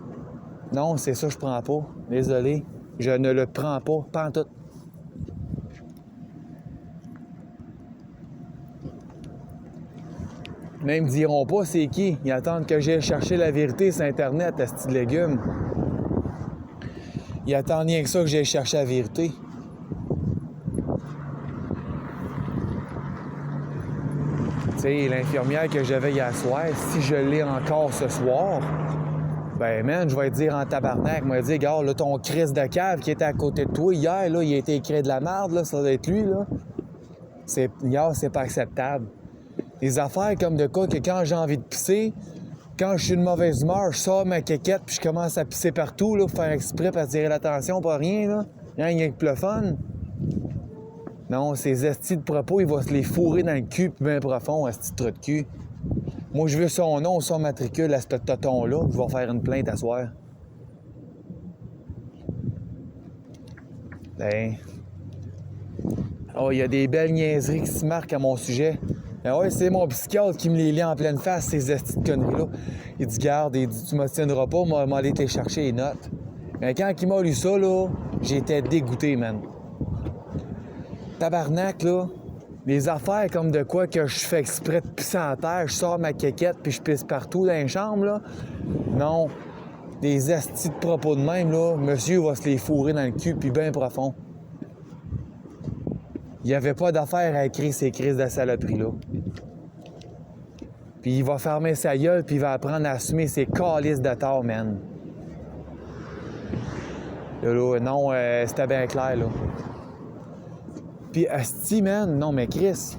Non, c'est ça, je prends pas. Désolé, je ne le prends pas, pas en tout. Même ils diront pas c'est qui. Ils attendent que j'aille chercher la vérité sur Internet, esti de légumes. Ils attendent rien que ça que j'aille chercher la vérité. Tu sais, l'infirmière que j'avais hier soir, si je l'ai encore ce soir, ben man, je vais te dire en tabarnak, je vais te dire, regarde, là, ton Christ de cave qui était à côté de toi hier, là, il a été écrit de la merde, là, ça doit être lui, là. Hier, c'est pas acceptable. Des affaires comme de quoi que quand j'ai envie de pisser, quand je suis de mauvaise humeur, je sors ma quéquette puis je commence à pisser partout, là, pour faire exprès, pour attirer l'attention, pas rien, là. Rien que le fun. Non, ces estis de propos, il va se les fourrer dans le cul puis bien profond, esti de trou de cul. Moi, je veux son nom, son matricule à ce toton-là. Je vais faire une plainte à soir. Ben. Oh, il y a des belles niaiseries qui se marquent à mon sujet. Ben ouais, c'est mon psychiatre qui me les lit en pleine face, ces estis de conneries-là. Il dit, garde, il dit, tu me tiendras pas, moi, aller te chercher les notes. Mais quand il m'a lu ça, là, j'étais dégoûté, man. Tabarnak, là. Des affaires comme de quoi que je fais exprès de pisser à terre, je sors ma quéquette puis je pisse partout dans les chambres, là. Non. Des astis de propos de même, là, monsieur va se les fourrer dans le cul puis bien profond. Il n'y avait pas d'affaire à écrire ces crises de saloperie, là. Puis il va fermer sa gueule puis il va apprendre à assumer ses calices de tort, man. Là, non, c'était bien clair, là. Puis asti, man, non, mais Chris...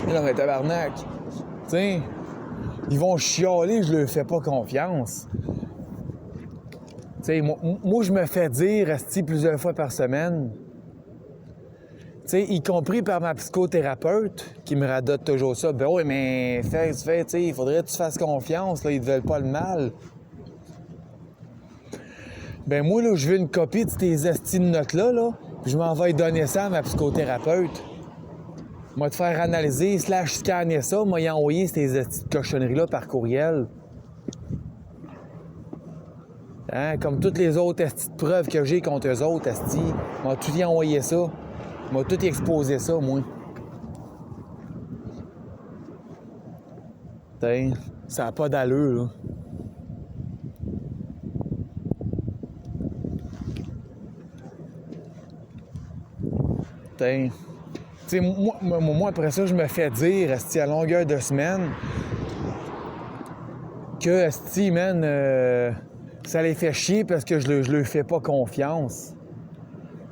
Non, mais tabarnak, tu sais, ils vont chialer, je leur fais pas confiance. Tu sais, moi, je me fais dire, asti, plusieurs fois par semaine, tu sais, y compris par ma psychothérapeute, qui me radote toujours ça. Ben oui, mais tu sais, il faudrait que tu fasses confiance, là, ils te veulent pas le mal. Ben moi, là, je veux une copie de tes asti de notes-là, là, puis je m'en vais donner ça à ma psychothérapeute. Moi, te faire analyser, scanner ça, moi, y envoyer ces asti de cochonneries-là par courriel. Hein? Comme toutes les autres asti de preuves que j'ai contre eux autres, asti. Moi, tout y envoyer ça. Moi, tout y exposer ça, moi. T'sais, ça n'a pas d'allure, là. Tu sais, moi, après ça, je me fais dire, asti, à longueur de semaine, que, asti, man, ça les fait chier parce que je leur fais pas confiance.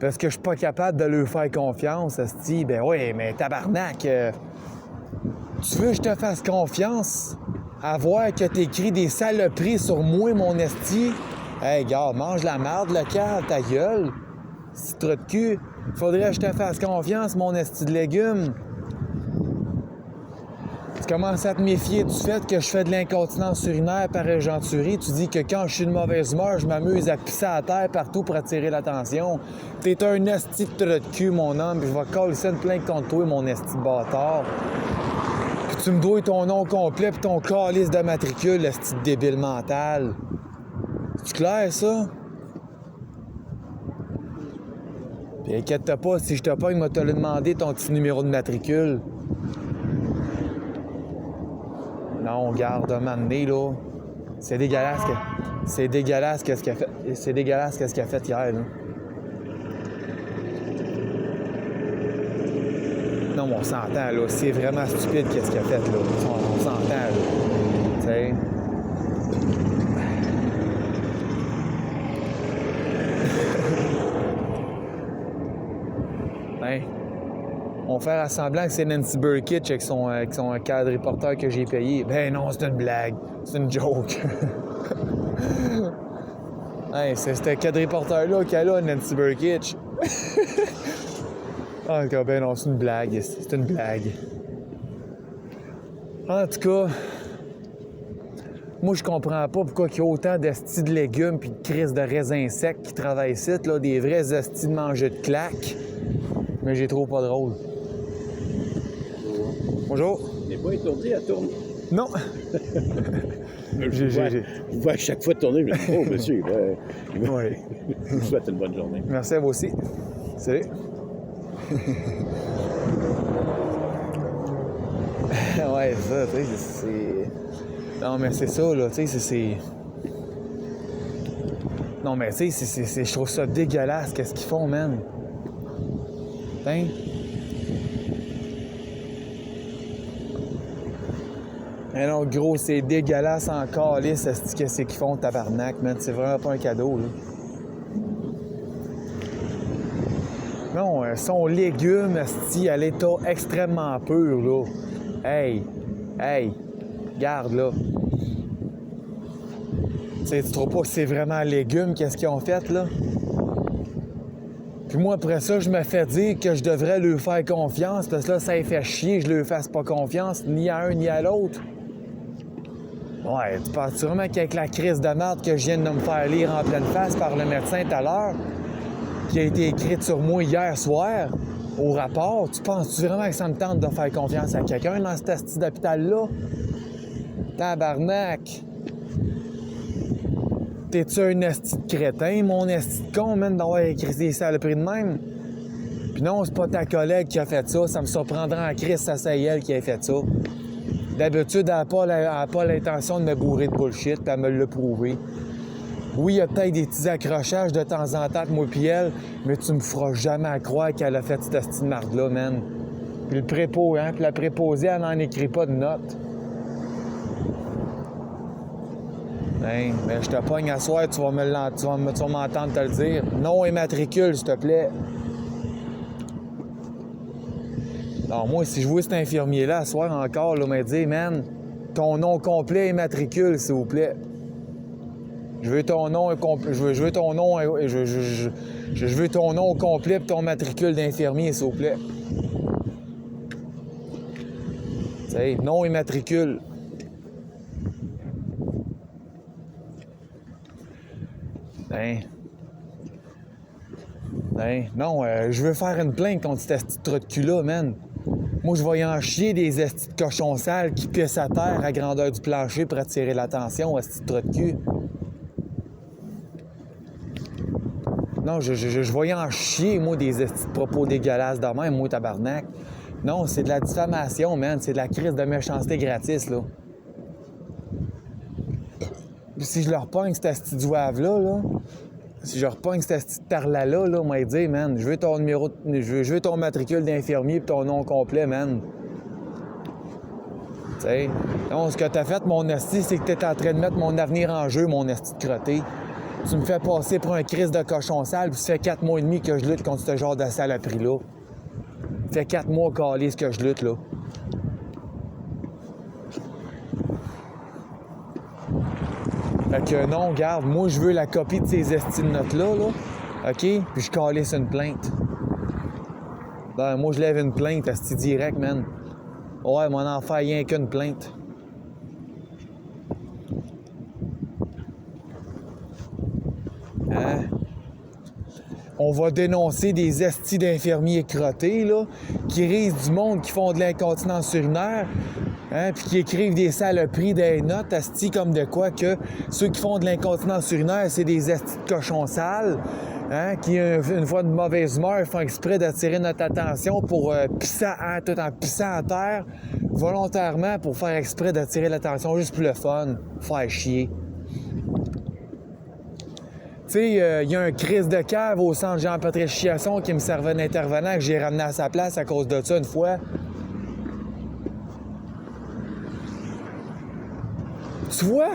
Parce que je suis pas capable de leur faire confiance, asti. Ben oui, mais tabarnak, tu veux que je te fasse confiance à voir que t'écris des saloperies sur moi, mon asti? Hey, gars, mange la merde locale, ta gueule. Si trop de cul. Faudrait que je te fasse confiance, mon esti de légumes. Tu commences à te méfier du fait que je fais de l'incontinence urinaire par égenturie. Tu dis que quand je suis de mauvaise humeur, je m'amuse à pisser à terre partout pour attirer l'attention. T'es un esti de trou de cul, mon homme, puis je vais coller une plainte contre toi, mon esti de bâtard. Puis tu me dois ton nom complet puis ton calice de matricule, esti de débile mental. C'est clair, ça? Puis inquiète-toi pas, si je te pogne, moi te le demander ton petit numéro de matricule. Non, garde, un moment donné, là. C'est dégueulasse qu'est-ce qu'il a fait. C'est dégueulasse qu'est-ce qu'il a fait hier, là. Non, mais on s'entend, là. C'est vraiment stupide qu'est-ce qu'il a fait, là. On s'entend, là. Tu sais. Ben, on fait semblant que c'est Nancy Burkitch avec son cadre reporter que j'ai payé. Ben non, c'est une blague. C'est une joke. Hey, c'est ce cadre reporter-là qu'elle a, Nancy Burkitch. En tout cas, ben non, c'est une blague. C'est une blague. En tout cas, moi, je comprends pas pourquoi il y a autant d'astis de légumes puis de crises de raisins secs qui travaillent ici, là, des vrais astis de manger de claques. Mais j'ai trop pas drôle. Bonjour. Tu n'es pas étourdi à tourner? Non. Je vois à chaque fois tourner, je me dis, oh, monsieur, Oui. Je vous souhaite une bonne journée. Merci à vous aussi. Salut. Ouais, ça, tu sais, c'est... Non, mais c'est ça, là, tu sais, c'est... Non, mais tu sais, je trouve ça dégueulasse, qu'est-ce qu'ils font, man. Hein? Mais non, gros, c'est dégueulasse encore, lisse, qu'est-ce qu'ils font, tabarnak, man. C'est vraiment pas un cadeau, là. Non, son légume, asti, à l'état extrêmement pur, là. Hey, garde, là. Tu sais, tu trouves pas que c'est vraiment légumes, qu'est-ce qu'ils ont fait, là? Puis moi, après ça, je me fais dire que je devrais leur faire confiance, parce que là, ça les fait chier, je leur fasse pas confiance, ni à un, ni à l'autre. Ouais, tu penses vraiment qu'avec la crise de merde que je viens de me faire lire en pleine face par le médecin tout à l'heure, qui a été écrite sur moi hier soir, au rapport, tu penses-tu vraiment que ça me tente de faire confiance à quelqu'un dans cet asti d'hôpital-là? Tabarnak! T'es-tu un esti de crétin, mon esti de con, man, d'avoir écrit des saloperies de même? Puis non, c'est pas ta collègue qui a fait ça. Ça me surprendra en crise, ça c'est elle qui a fait ça. D'habitude, elle n'a pas l'intention de me bourrer de bullshit, puis elle me l'a prouvé. Oui, il y a peut-être des petits accrochages de temps en temps, moi pis elle, mais tu me feras jamais croire qu'elle a fait cette petite marde-là, man. Puis le prépo, hein, puis la préposée, elle n'en écrit pas de notes. Hein, ben je te pogne à soir, tu vas m'entendre te le dire. Nom et matricule, s'il te plaît. Alors moi, si je vois cet infirmier-là à soir encore, là, me dire, man, ton nom complet et matricule, s'il vous plaît. Je veux ton nom complet, je veux ton nom, je veux ton nom complet et ton matricule d'infirmier, s'il vous plaît. Tu sais, nom et matricule. Non, je veux faire une plainte contre cet esti de trou de cul-là, man. Moi, je vais en chier des estis de cochons sales qui pissent à terre à grandeur du plancher pour attirer l'attention, esti de trou de cul. Non, je vais en chier, moi, des estis de propos dégueulasses de même, moi, tabarnak. Non, c'est de la diffamation, man. C'est de la crise de méchanceté gratis, là. Puis si je leur pogne cet esti de zouave-là, si je repogne cette petite tarla-là, on m'a dit, man, je veux ton numéro, je veux ton matricule d'infirmier et ton nom complet, man. Tu sais, donc, ce que t'as fait, mon esti, c'est que t'es en train de mettre mon avenir en jeu, mon esti de crotté. Tu me fais passer pour un crise de cochon sale, puis ça fait 4 mois et demi que je lutte contre ce genre de saloperie-là. Ça fait 4 mois calisse que je lutte, là. Fait que non, regarde, moi je veux la copie de ces esti de notes-là, là, OK? Puis je calisse une plainte. Ben, moi je lève une plainte, esti direct, man. Ouais, mon enfant, rien qu'une plainte. Hein? On va dénoncer des estis d'infirmiers crottés, là, qui risent du monde, qui font de l'incontinence urinaire, hein, puis qui écrivent des saloperies, des notes, esti comme de quoi que ceux qui font de l'incontinence urinaire, c'est des estis de cochons sales, hein, qui, une fois de mauvaise humeur, font exprès d'attirer notre attention pour pisser tout en pissant à terre, volontairement, pour faire exprès d'attirer l'attention, juste pour le fun, faire chier. Tu sais, il y a un crise de cave au centre Jean-Patrice Chiasson qui me servait d'intervenant, que j'ai ramené à sa place à cause de ça une fois. Tu vois,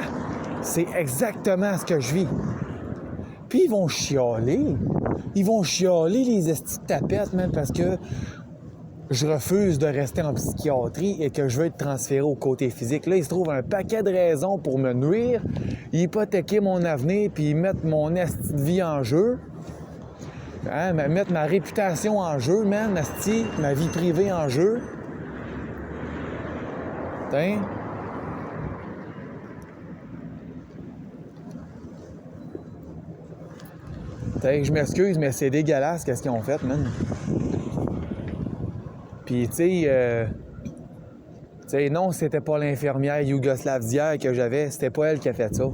c'est exactement ce que je vis. Puis ils vont chialer. Ils vont chialer les estis de tapettes, même parce que je refuse de rester en psychiatrie et que je veux être transféré au côté physique. Là, il se trouve un paquet de raisons pour me nuire, hypothéquer mon avenir, puis mettre mon esti de vie en jeu. Hein, mettre ma réputation en jeu, man, esti, ma vie privée en jeu. T'in? Je m'excuse, mais c'est dégueulasse qu'est-ce qu'ils ont fait, man. Puis, tu sais, non, c'était pas l'infirmière yougoslave d'hier que j'avais, c'était pas elle qui a fait ça.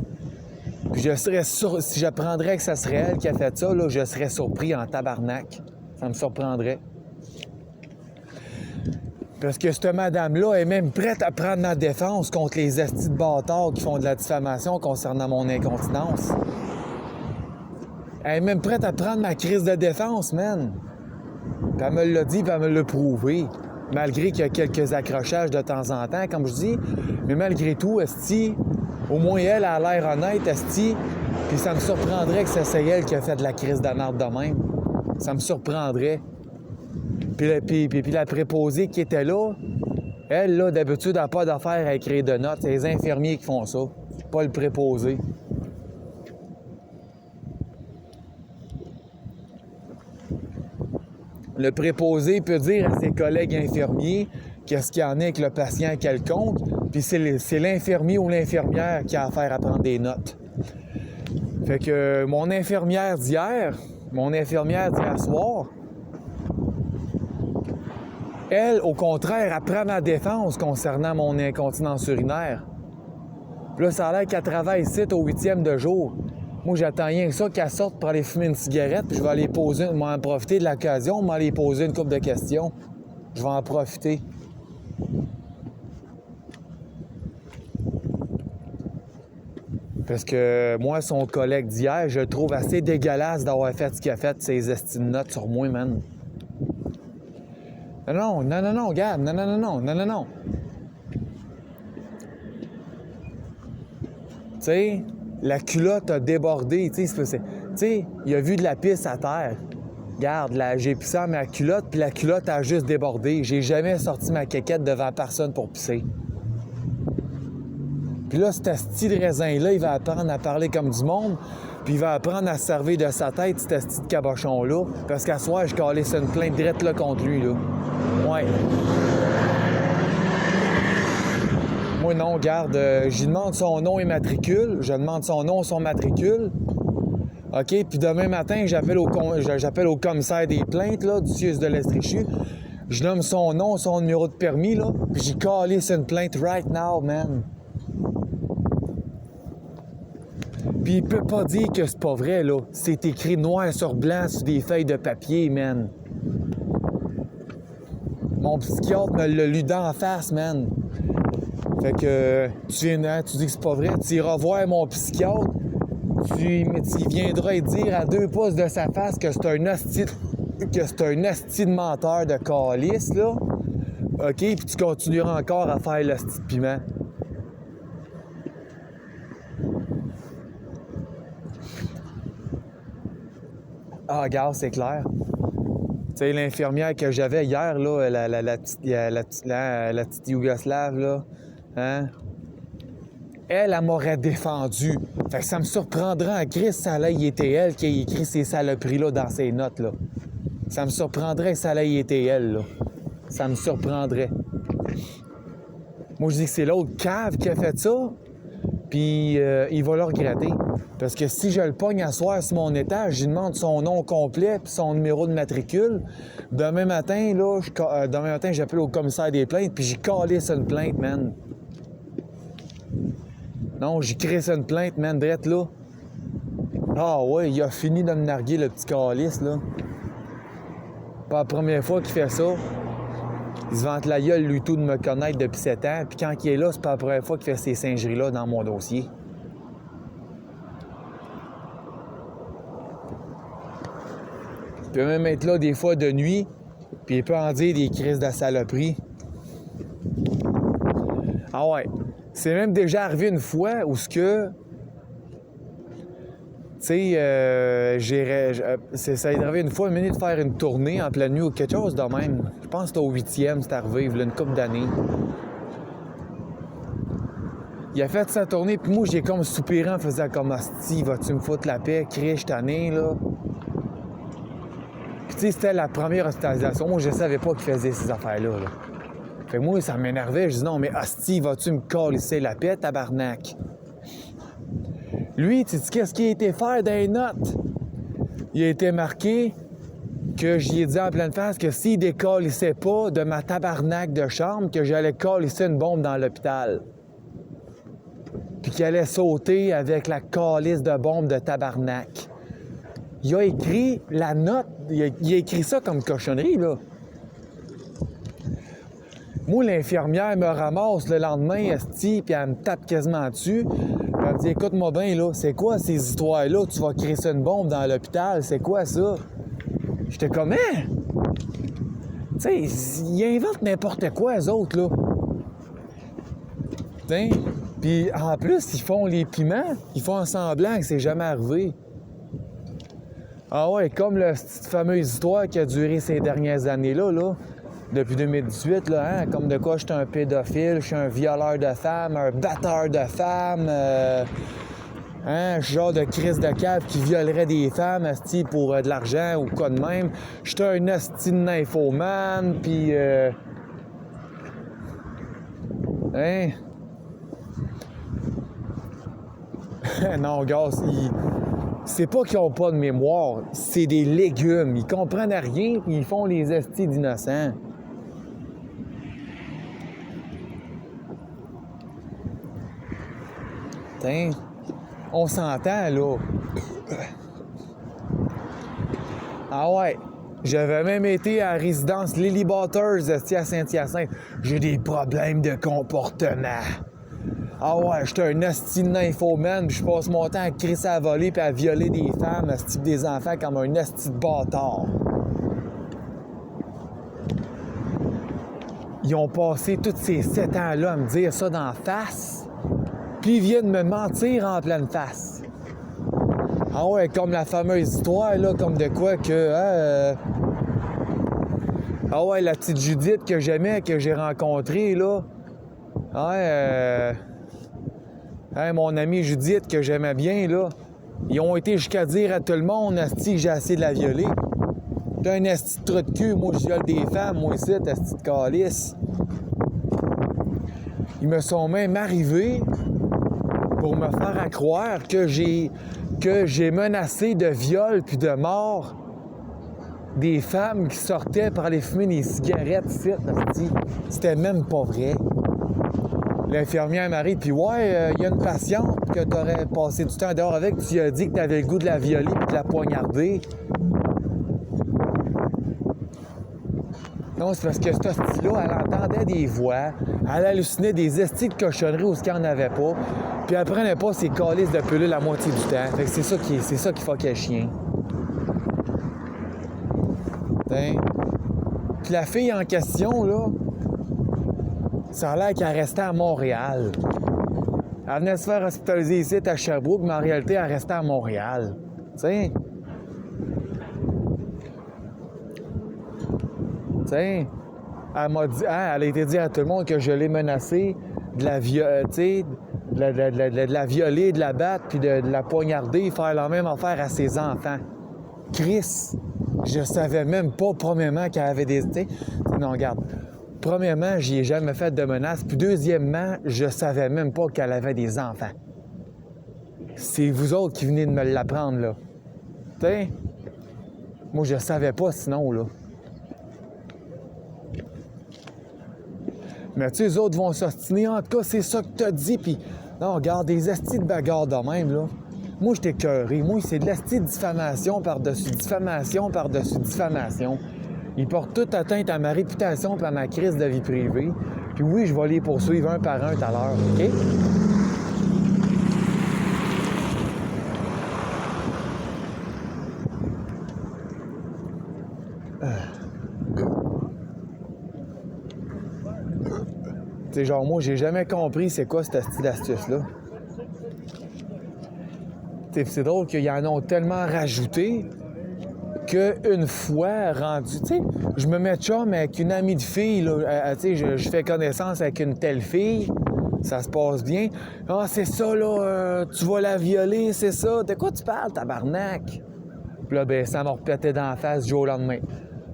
Puis si j'apprendrais que ça serait elle qui a fait ça, là, je serais surpris en tabarnak. Ça me surprendrait. Parce que cette madame-là est même prête à prendre ma défense contre les estis de bâtards qui font de la diffamation concernant mon incontinence. Elle est même prête à prendre ma crise de défense, man. Puis elle me l'a dit, puis elle me l'a prouvé. Malgré qu'il y a quelques accrochages de temps en temps, comme je dis. Mais malgré tout, esti, au moins elle a l'air honnête, esti. Puis ça me surprendrait que c'est elle qui a fait de la crise de merde de même. Ça me surprendrait. Puis la préposée qui était là, elle, là, d'habitude, n'a pas d'affaire à écrire de notes. C'est les infirmiers qui font ça, pas le préposé. Le préposé peut dire à ses collègues infirmiers qu'est-ce qu'il y en a avec le patient quelconque, puis c'est l'infirmier ou l'infirmière qui a affaire à prendre des notes. Fait que mon infirmière d'hier soir, elle, au contraire, elle prend ma défense concernant mon incontinence urinaire. Puis là, ça a l'air qu'elle travaille ici au 8e de jour. Moi, j'attends rien que ça qu'elle sorte pour aller fumer une cigarette, puis je vais aller m'en profiter de l'occasion, m'aller poser une couple de questions. Je vais en profiter. Parce que moi, son collègue d'hier, je le trouve assez dégueulasse d'avoir fait ce qu'il a fait, ses estimes notes sur moi, man. Non, regarde, non. Tu sais, la culotte a débordé, tu sais, il a vu de la pisse à terre. Regarde, là, j'ai pissé à ma culotte, puis la culotte a juste débordé. J'ai jamais sorti ma quéquette devant personne pour pisser. Puis là, cet asti de raisin-là, il va apprendre à parler comme du monde, puis il va apprendre à se servir de sa tête, cet asti de cabochon-là, parce qu'à soir, je calais une plainte directe là contre lui, là. Ouais. Moi, non, garde, j'y demande son nom et matricule. Je demande son nom, son matricule. OK? Puis demain matin, j'appelle au commissaire des plaintes, là, du CIUS de l'Estréchu. Je nomme son nom, son numéro de permis, là, puis j'y calisse une plainte right now, man. Puis il peut pas dire que c'est pas vrai, là. C'est écrit noir sur blanc sur des feuilles de papier, man. Mon psychiatre me l'a lu d'en face, man. Fait que tu dis que c'est pas vrai, tu iras voir mon psychiatre, tu viendras dire à 2 pouces de sa face que c'est un hostie de menteur de calice, là. OK? Puis tu continueras encore à faire l'hostie de piment. Ah, regarde, c'est clair. Tu sais, l'infirmière que j'avais hier, là, la petite Yougoslave, là, hein? Elle m'aurait défendu. Fait que ça me surprendrait en Christ, ça là, il était elle qui a écrit ces saloperies-là dans ses notes, là. Ça me surprendrait que ça là, il était elle, là. Ça me surprendrait. Moi, je dis que c'est l'autre cave qui a fait ça, puis il va le regretter. Parce que si je le pogne à soir sur mon étage, je lui demande son nom complet puis son numéro de matricule. Demain matin, j'appelle au commissaire des plaintes puis j'y calisse une plainte, man. Non, j'y crisse une plainte, man, drette là. Ah ouais, il a fini de me narguer, le petit calice, là. Pas la première fois qu'il fait ça. Il se vante la gueule, lui, tout, de me connaître depuis 7 ans. Puis quand il est là, c'est pas la première fois qu'il fait ces singeries-là dans mon dossier. Il peut même être là des fois de nuit, puis il peut en dire des crises de saloperie. Ah ouais. C'est même déjà arrivé une fois où ce que... Tu sais, ça est arrivé une fois, une minute de faire une tournée en pleine nuit ou quelque chose de même. Je pense que c'était au 8e, c'est arrivé, il y a une couple d'années. Il a fait sa tournée, puis moi, j'ai comme soupiré en faisant comme « Asti, vas-tu me foutre la paix? Criche tanné, là. » Puis tu sais, c'était la première hospitalisation. Moi, je savais pas qu'il faisait ces affaires-là, là. Fait que moi, ça m'énervait. Je dis « Non, mais Asti, vas-tu me calisser la paix, tabarnak? » Lui, tu sais qu'est-ce qu'il a été faire dans les notes? Il a été marqué que j'y ai dit en pleine face que s'il décalissait pas de ma tabarnak de chambre, que j'allais calisser une bombe dans l'hôpital. Puis qu'il allait sauter avec la calisse de bombe de tabarnak. Il a écrit la note, il a écrit ça comme cochonnerie, là. Moi, l'infirmière me ramasse le lendemain, esti, puis elle me tape quasiment dessus. Elle me dit, écoute-moi bien, là, c'est quoi ces histoires-là? Tu vas crisser une bombe dans l'hôpital, c'est quoi ça? J'étais comme, hein? Tu sais, ils inventent n'importe quoi, eux autres, là. T'sais? Puis en plus, ils font les piments, ils font semblant que c'est jamais arrivé. Ah ouais, comme cette fameuse histoire qui a duré ces dernières années-là, là. Depuis 2018, là, hein, comme de quoi je suis un pédophile, je suis un violeur de femmes, un batteur de femmes, hein, genre de crise de cave qui violerait des femmes, asti, pour de l'argent ou quoi de même. Je suis un asti de nymphomane, puis... Hein? Non, gars, c'est pas qu'ils ont pas de mémoire, c'est des légumes. Ils comprennent rien, puis ils font les astis d'innocents. T'sais, on s'entend, là. Ah ouais. J'avais même été à la résidence Lily Butters à Saint-Hyacinthe. J'ai des problèmes de comportement. Ah ouais, j'étais un asti de nymphomane, puis je passe mon temps à crisser à voler puis à violer des femmes, asti des enfants comme un asti de bâtard. Ils ont passé tous ces 7 ans-là à me dire ça d'en face, puis ils viennent me mentir en pleine face. Ah ouais, comme la fameuse histoire, là, comme de quoi que... Ah ouais, la petite Judith que j'aimais, que j'ai rencontrée, là. Ouais, mon amie Judith, que j'aimais bien, là. Ils ont été jusqu'à dire à tout le monde, asti, que j'ai essayé de la violer. T'as un asti de trou de cul, moi, je viole des femmes, moi, ici, asti de calice. Ils me sont même arrivés pour me faire à croire que j'ai menacé de viol puis de mort des femmes qui sortaient pour aller fumer des cigarettes ici. C'était même pas vrai. L'infirmière m'arrive, puis ouais, il y a une patiente que t'aurais passé du temps dehors avec, tu lui as dit que t'avais le goût de la violer puis de la poignarder. Non, c'est parce que cette hostie-là, elle entendait des voix, elle hallucinait des estis de cochonneries où ce qu'il n'y en avait pas, puis elle prenait pas ses calices de pelule la moitié du temps. Fait que c'est ça qui fuckait le chien. T'sais. Puis la fille en question, là, ça a l'air qu'elle restait à Montréal. Elle venait se faire hospitaliser ici à Sherbrooke, mais en réalité, elle restait à Montréal. T'sais. T'sais, elle m'a dit, elle a été dire à tout le monde que je l'ai menacée de la violer, de la battre, puis de la poignarder, faire la même affaire à ses enfants. Chris, je savais même pas, premièrement, qu'elle avait des... Non, regarde. Premièrement, j'y ai jamais fait de menace. Puis deuxièmement, je savais même pas qu'elle avait des enfants. C'est vous autres qui venez de me l'apprendre, là. T'sais? Moi, je savais pas sinon, là. Mais tu sais, les autres vont s'ostiner. En tout cas, c'est ça que t'as dit. Puis, non, regarde, des astis de bagarre de même, là. Moi, j'étais écœuré. Moi, c'est de l'asti de diffamation par-dessus diffamation par-dessus diffamation. Ils portent toute atteinte à ma réputation et à ma crise de vie privée. Puis oui, je vais les poursuivre un par un tout à l'heure, OK? Tu sais, genre, moi, j'ai jamais compris c'est quoi cette style d'astuce-là. C'est drôle qu'il y en a tellement rajouté qu'une fois rendu... Tu sais, je me mets de chum avec une amie de fille, là, tu sais, je fais connaissance avec une telle fille, ça se passe bien. Ah, c'est ça, là, tu vas la violer, c'est ça. De quoi tu parles, tabarnak? Puis là, ben, ça m'a repété dans la face du jour au lendemain.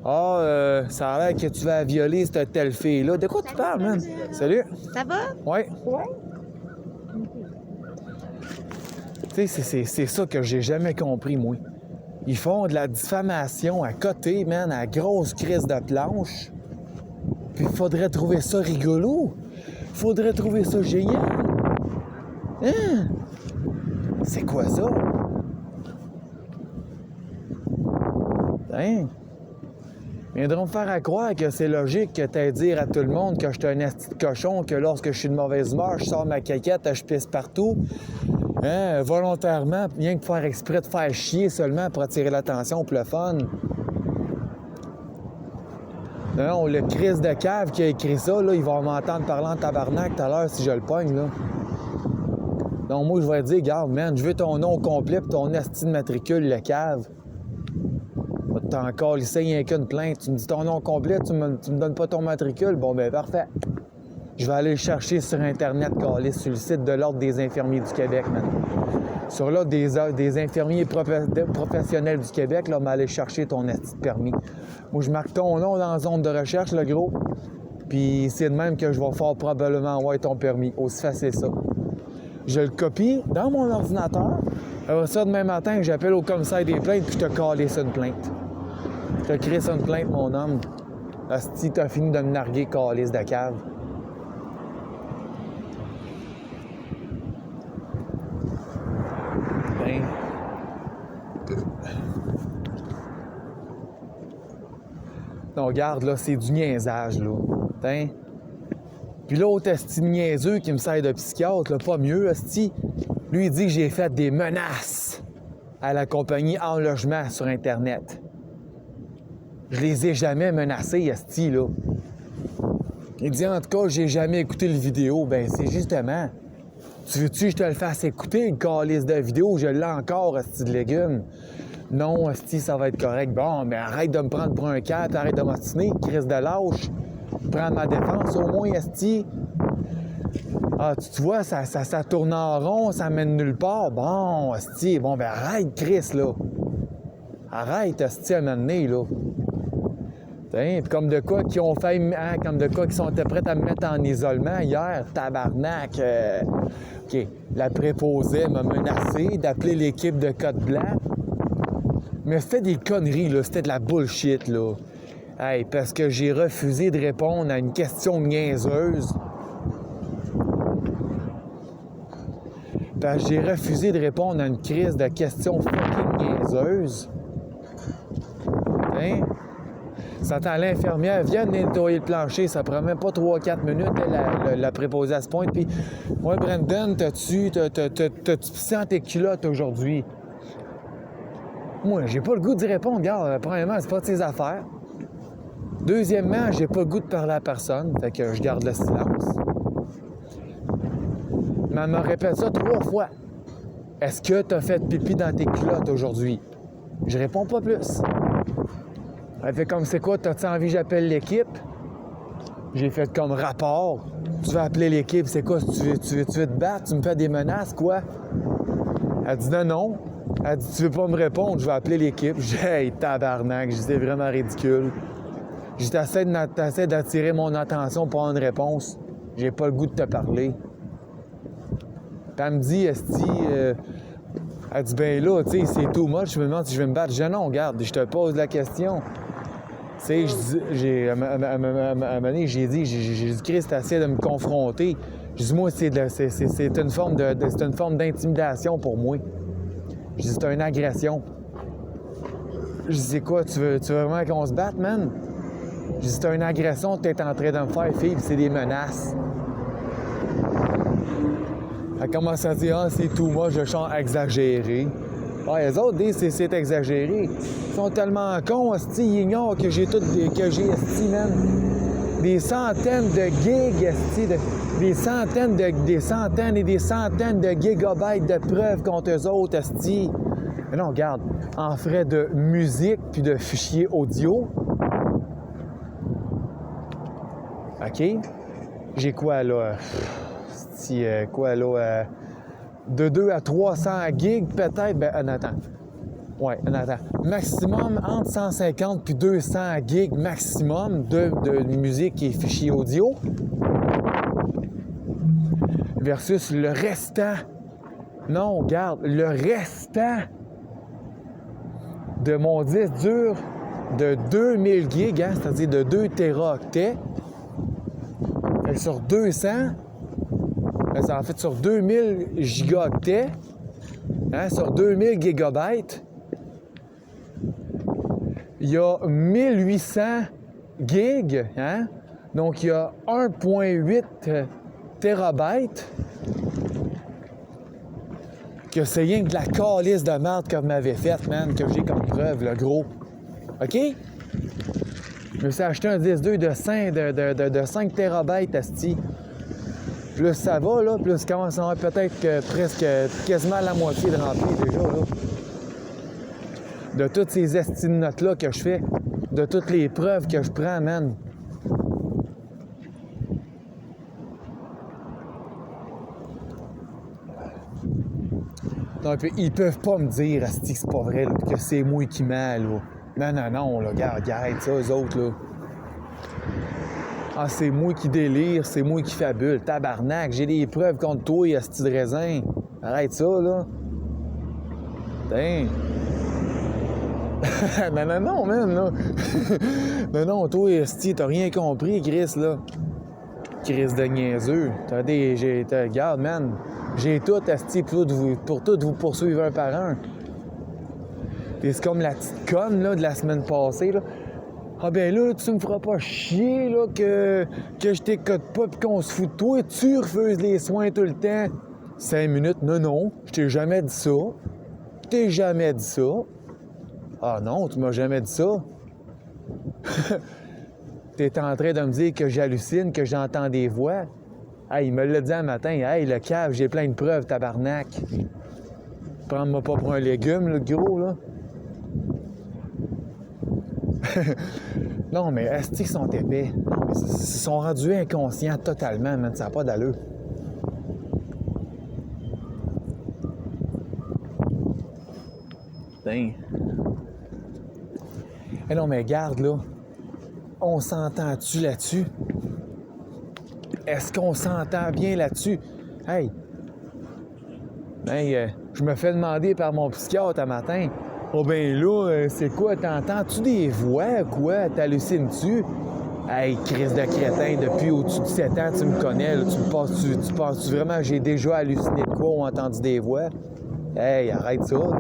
Ah, ça a l'air que tu vas violer cette telle fille-là. De quoi tu parles, man? Salut. Ça va? Oui. Ouais. Tu sais, c'est ça que j'ai jamais compris, moi. Ils font de la diffamation à côté, man, à grosse crise de planche. Puis il faudrait trouver ça rigolo. Faudrait trouver ça génial. Hein? C'est quoi ça? Hein? Ils viendront me faire à croire que c'est logique que t'aies dire à tout le monde que je suis un asti de cochon, que lorsque je suis de mauvaise humeur, je sors ma caquette, je pisse partout. Hein? Volontairement, rien que faire exprès de faire chier seulement pour attirer l'attention pour le fun. Non, le Chris de cave qui a écrit ça, là, il va m'entendre parler en tabarnak tout à l'heure si je le pogne, là. Donc moi, je vais dire, regarde, man, je veux ton nom complet et ton asti de matricule, le cave. T'as encore lycée, rien qu'une plainte. Tu me dis ton nom complet, tu me donnes pas ton matricule. Bon, ben parfait. Je vais aller le chercher sur Internet, câlisse, sur le site de l'Ordre des infirmiers du Québec, man. Sur l'Ordre des infirmiers professionnels du Québec, là, on va aller chercher ton asti de permis. Moi, je marque ton nom dans la zone de recherche, le gros. Puis c'est de même que je vais fort probablement avoir ton permis. Aussi facile ça. Je le copie dans mon ordinateur. Après ça, demain matin, j'appelle au commissaire des plaintes puis je te calisse une plainte. Je te crée ça une plainte, mon homme. Asti, t'as fini de me narguer, calice de cave. Non, regarde, là, c'est du niaisage, là. T'in? Puis l'autre esti niaiseux qui me sert de psychiatre, là, pas mieux, esti. Lui, il dit que j'ai fait des menaces à la compagnie En Logement sur Internet. Je les ai jamais menacés, esti, là. Il dit, en tout cas, j'ai jamais écouté le vidéo. Ben, c'est justement. Tu veux-tu que je te le fasse écouter, le calice de vidéo? Je l'ai encore, esti de légumes. Non, esti, ça va être correct. Bon, mais arrête de me prendre pour un cat, arrête de m'ostiner, crise de lâche. Prends ma défense au moins, esti. Ah, tu vois, ça tourne en rond, ça mène nulle part. Bon, esti, bon, ben arrête, Chris, là. Arrête, esti, à un moment donné, là. T'sais, puis comme de quoi qui ont fait, hein, comme de quoi qui sont prêts à me mettre en isolement hier, tabarnak. OK, la préposée m'a menacé d'appeler l'équipe de Code Blanc. Mais c'était des conneries, là, c'était de la bullshit, là. Hey, parce que j'ai refusé de répondre à une question niaiseuse. Parce que j'ai refusé de répondre à une crise de questions fucking niaiseuses. Hein? Ça attend l'infirmière, viens nettoyer le plancher, ça prend même pas 3-4 minutes, la préposée à ce point. Puis, ouais, Brandon, t'as-tu pissé en tes culottes aujourd'hui? Moi, j'ai pas le goût d'y répondre. Regarde, premièrement, c'est pas de ses affaires. Deuxièmement, j'ai pas le goût de parler à personne, fait que je garde le silence. Mais elle me répète ça 3 fois. Est-ce que t'as fait pipi dans tes culottes aujourd'hui? Je réponds pas plus. Elle fait comme, c'est quoi, t'as-tu envie que j'appelle l'équipe? J'ai fait comme rapport. Tu veux appeler l'équipe, c'est quoi? Tu veux te battre? Tu me fais des menaces, quoi? Elle dit non. Elle dit, tu veux pas me répondre? Je vais appeler l'équipe. J'ai hey, tabarnak, c'est vraiment ridicule. J'ai essayé d'attirer mon attention pour avoir une réponse. J'ai pas le goût de te parler. Puis elle me dit, esti, elle dit, ben là, tu sais, c'est too much, je me demande si je vais me battre. Je dis, non, regarde, je te pose la question. Tu sais, à un moment donné, j'ai dit, Jésus-Christ essaie de me confronter. Je dis, moi, c'est une forme d'intimidation pour moi. Je dis, c'est une agression. Je dis, c'est quoi, tu veux vraiment qu'on se batte, man? Je dis, c'est une agression que tu es en train de me faire, fille, c'est des menaces. Elle commence à dire, ah, c'est tout, moi, je chante exagéré. Ah, les autres disent, c'est exagéré. Ils sont tellement cons, esti, ils ignorent que j'ai esti, man. Des centaines de gigs, esti, des centaines et des centaines de gigabytes de preuves contre eux autres, esti. Mais non, regarde, en frais de musique puis de fichiers audio. OK? J'ai quoi, là? De 2 à 300 gigs, peut-être. Ben, attends. Ouais, attends. Maximum entre 150 puis 200 gigs maximum de musique et fichiers audio. Versus le restant. Non, regarde, le restant de mon disque dur de 2000 gigs, hein, c'est-à-dire de 2 téraoctets. Sur 200, en fait sur 2000 gigaoctets, hein, sur 2000 gigabytes, il y a 1800 gigs, hein? Donc il y a 1,8 terabytes, que c'est rien que de la calice de merde que vous m'avez faite, man, que j'ai comme preuve, le gros. OK? Je me suis acheté un disque dur de 5 terabytes, asti. Plus ça va, là, plus ça commence à avoir peut-être presque quasiment la moitié de rempli déjà, là. De toutes ces esti de notes-là que je fais, de toutes les preuves que je prends, man. Donc, ils peuvent pas me dire, asti, que c'est pas vrai, là, que c'est moi qui mens, là. Non, là, regarde ça, eux autres, là. Ah, c'est moi qui délire, c'est moi qui fabule. Tabarnak, j'ai des preuves contre toi, asti de raisin. Arrête ça, là. Tain. non, man, là. non, toi, asti, t'as rien compris, Chris, là. Chris de niaiseux. Regarde, man. J'ai tout, asti, pour tout vous poursuivre un par un. Puis c'est comme la petite conne là, de la semaine passée. Là. Ah ben là, tu me feras pas chier là, que je t'écoute pas pis qu'on se fout de toi. Tu refuses les soins tout le temps. 5 minutes, non, je t'ai jamais dit ça. Je t'ai jamais dit ça. Ah non, tu m'as jamais dit ça. T'es en train de me dire que j'hallucine, que j'entends des voix. Hey, il me l'a dit un matin. Hey, le cave, j'ai plein de preuves, tabarnak. Prends-moi pas pour un légume, le gros, là. Non, mais est-ce qu'ils sont épais? Non, mais ils sont rendus inconscients totalement, man. Ça n'a pas d'allure. Putain. Eh non, mais garde, là. On s'entend-tu là-dessus? Est-ce qu'on s'entend bien là-dessus? Hey! Je me fais demander par mon psychiatre un matin. Oh ben là, c'est quoi? T'entends-tu des voix, quoi? T'hallucines-tu? Hey, crise de crétin, depuis au-dessus de 7 ans, tu me connais, là, tu penses-tu vraiment que j'ai déjà halluciné de quoi ou entendu des voix? Hey, arrête ça, là.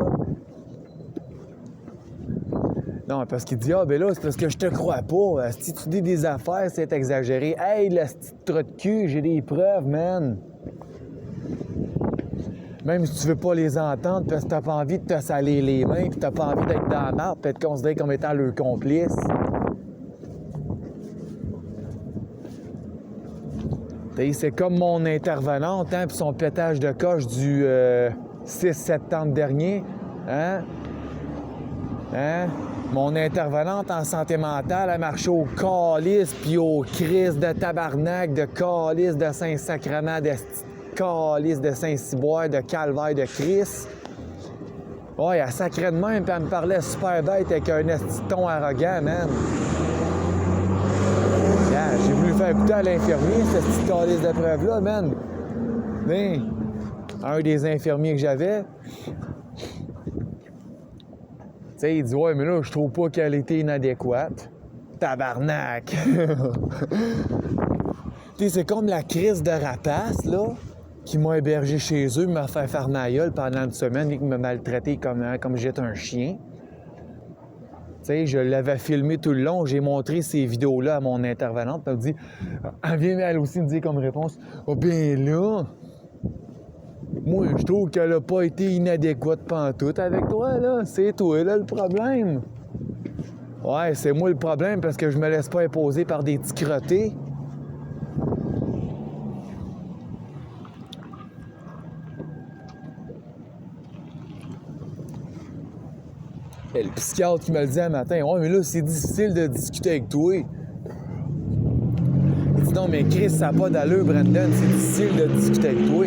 Non, parce qu'il dit, ah ben là, c'est parce que je te crois pas. Si tu dis des affaires, c'est exagéré. Hey, le petit trou de cul, j'ai des preuves, man. Même si tu veux pas les entendre parce que t'as pas envie de te saler les mains puis t'as pas envie d'être dans la marde puis être considéré comme étant le complice. T'sais, c'est comme mon intervenante, hein, puis son pétage de coche du 6 septembre dernier. Hein? Mon intervenante en santé mentale, elle marchait au calice puis au crise de tabarnak, de calice de Saint-Sacrement, de calice de Saint-Cyboire, de Calvaire de Christ. Ouais, elle sacrait de même puis elle me parlait super bête avec un esti de ton arrogant, man. Yeah, j'ai voulu faire écouter à l'infirmier cette petite calice de preuve-là, man. Mais, un des infirmiers que j'avais, tu sais, il dit « Ouais, mais là, je trouve pas qu'elle était inadéquate. » Tabarnak! Tu sais, c'est comme la crise de rapace, là, qui m'a hébergé chez eux, m'a fait faire ma gueule pendant une semaine et qui m'a maltraité comme j'étais un chien. Tu sais, je l'avais filmé tout le long, j'ai montré ces vidéos-là à mon intervenante, puis elle me dit... Elle vient, elle aussi, me dire comme réponse « Oh, bien là... » Moi, je trouve qu'elle a pas été inadéquate pantoute avec toi, là. C'est toi, là, le problème. Ouais, c'est moi le problème parce que je me laisse pas imposer par des petits crottés. Et le psychiatre qui me le dit un matin, « Ouais, mais là, c'est difficile de discuter avec toi. » Il dit « Non, mais Chris, ça n'a pas d'allure, Brandon. C'est difficile de discuter avec toi. »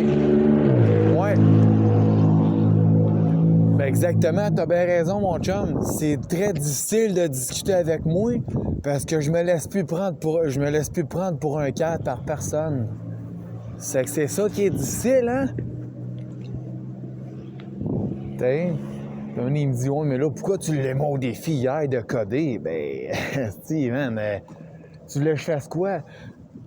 Ouais. Ben exactement, t'as bien raison, mon chum. C'est très difficile de discuter avec moi parce que je me laisse plus prendre pour un cadre par personne. C'est que c'est ça qui est difficile, hein? T'sais, il me dit, ouais, mais là, pourquoi tu l'aimes au défi hier de coder? Ben, si, man, tu voulais que je fasse quoi?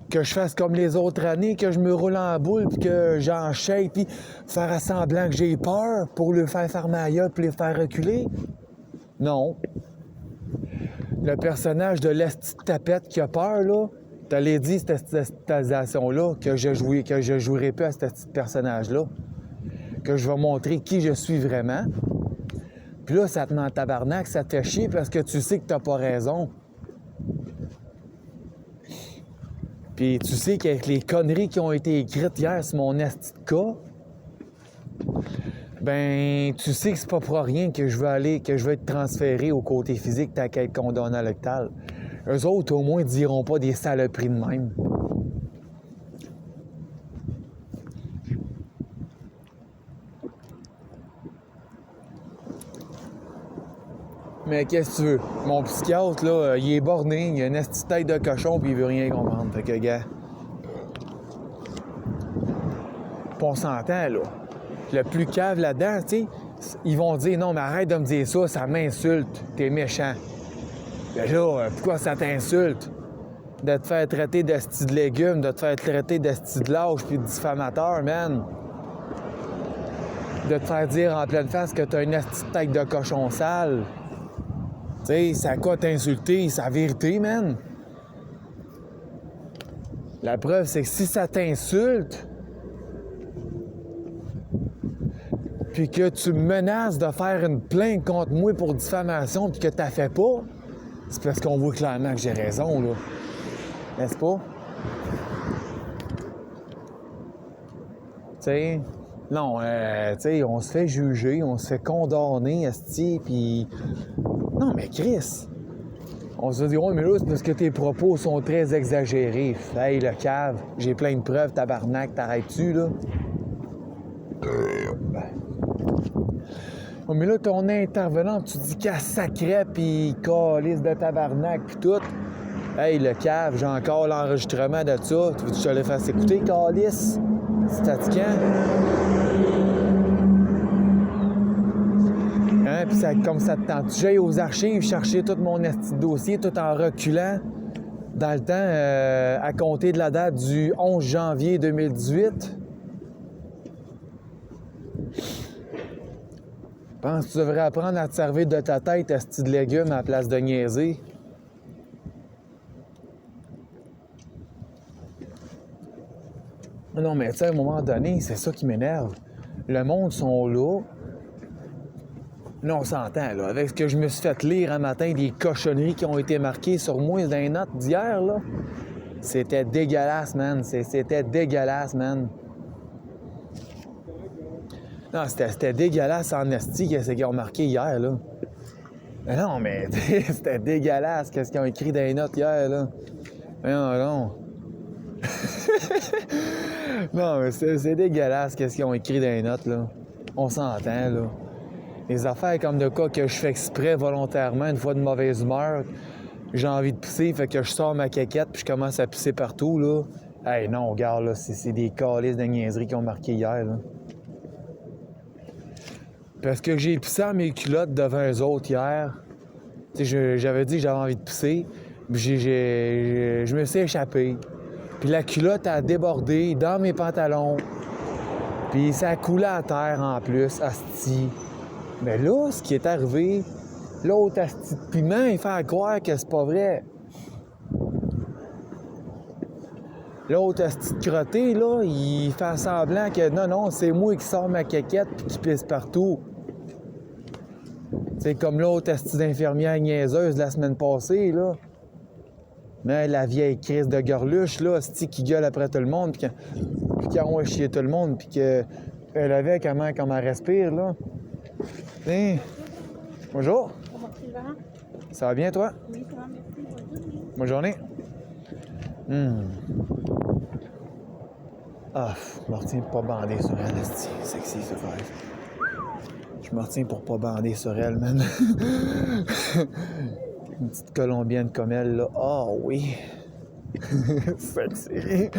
Que je fasse comme les autres années, que je me roule en boule, puis que j'enchaîne, puis faire semblant que j'ai peur pour le faire ma gueule, puis les faire reculer? Non. Le personnage de l'esti de tapette qui a peur, là, t'allais dit cette statialisation-là, que je jouerai plus à ce petit personnage-là, que je vais montrer qui je suis vraiment. Puis là, ça te met en tabarnak, ça te fait chier parce que tu sais que t'as pas raison. Puis tu sais qu'avec les conneries qui ont été écrites hier sur mon esti de cas, ben tu sais que c'est pas pour rien que je vais être transféré au côté physique tant qu'à être condamné à l'hôpital. Eux autres, au moins, diront pas des saloperies de même. Mais qu'est-ce que tu veux? Mon psychiatre, là, il est borné, il a une petite tête de cochon puis il veut rien comprendre. Fait que, gars... Puis on s'entend, là. Le plus cave là-dedans, tu sais, ils vont dire « Non, mais arrête de me dire ça, ça m'insulte, t'es méchant. » Ben là, pourquoi ça t'insulte? De te faire traiter d'esti de légumes, de te faire traiter d'esti de lâche puis de diffamateur, man. De te faire dire en pleine face que t'as une esti de tête de cochon sale. Tu sais, c'est à quoi t'insulter? C'est la vérité, man. La preuve, c'est que si ça t'insulte, puis que tu me menaces de faire une plainte contre moi pour diffamation, puis que t'as fait pas, c'est parce qu'on voit clairement que j'ai raison, là. N'est-ce pas? Tu sais, non, tu sais, on se fait juger, on se fait condamner, esti, puis... Non, mais Chris, on se dit, ouais, mais là, c'est parce que tes propos sont très exagérés. Hey, le cave, j'ai plein de preuves, tabarnak, t'arrêtes-tu, là? Oh, mais là, ton intervenant, tu dis qu'elle sacrait, pis calisse de tabarnak, pis tout. Hey, le cave, j'ai encore l'enregistrement de ça. Tu veux que je te le fasse écouter, calisse? C'est fatigant. Hein? Pis ça, comme ça te tente. J'aille aux archives chercher tout mon esti de dossier, tout en reculant dans le temps, à compter de la date du 11 janvier 2018. Je pense que tu devrais apprendre à te servir de ta tête esti de légumes à la place de niaiser. Non, mais tu sais, à un moment donné, c'est ça qui m'énerve. Le monde sont là. Là, on s'entend, là. Avec ce que je me suis fait lire un matin, des cochonneries qui ont été marquées sur moi dans les notes d'hier, là. C'était dégueulasse, man. C'était dégueulasse, man. Non, c'était dégueulasse en esti qu'est-ce qu'ils ont marqué hier, là. Mais non, mais c'était dégueulasse qu'est-ce qu'ils ont écrit dans les notes hier, là. Non. Non, mais c'est dégueulasse qu'est-ce qu'ils ont écrit dans les notes, là. On s'entend, là. Les affaires comme de cas que je fais exprès volontairement, une fois de mauvaise humeur, j'ai envie de pisser, fait que je sors ma caquette puis je commence à pisser partout, là. Hey, non, regarde, là, c'est des calices de niaiseries qui ont marqué hier, là. Parce que j'ai pissé en mes culottes devant eux autres hier. Tu sais, j'avais dit que j'avais envie de pisser. Puis je me suis échappé. Puis la culotte a débordé dans mes pantalons. Puis ça a coulé à terre en plus, asti. Mais là, ce qui est arrivé, l'autre asti de piment, il fait croire que c'est pas vrai. L'autre asti de crotté, là, il fait semblant que non, c'est moi qui sors ma caquette puis qui pisse partout. C'est comme l'autre asti d'infirmière niaiseuse de la semaine passée, là. Mais la vieille crise de gorluche, là, asti qui gueule après tout le monde, puis qui envoie chier tout le monde, puis qu'elle avait comment elle respire, là. Hey. Bonjour. Ça va bien, toi? Oui, ça va, merci. Bonne journée. Ah, je me retiens pour pas bander sur elle, asti. Sexy, ce rêve. Je me retiens pour pas bander sur elle, man. Une petite Colombienne comme elle, là. Ah oui! Sexy!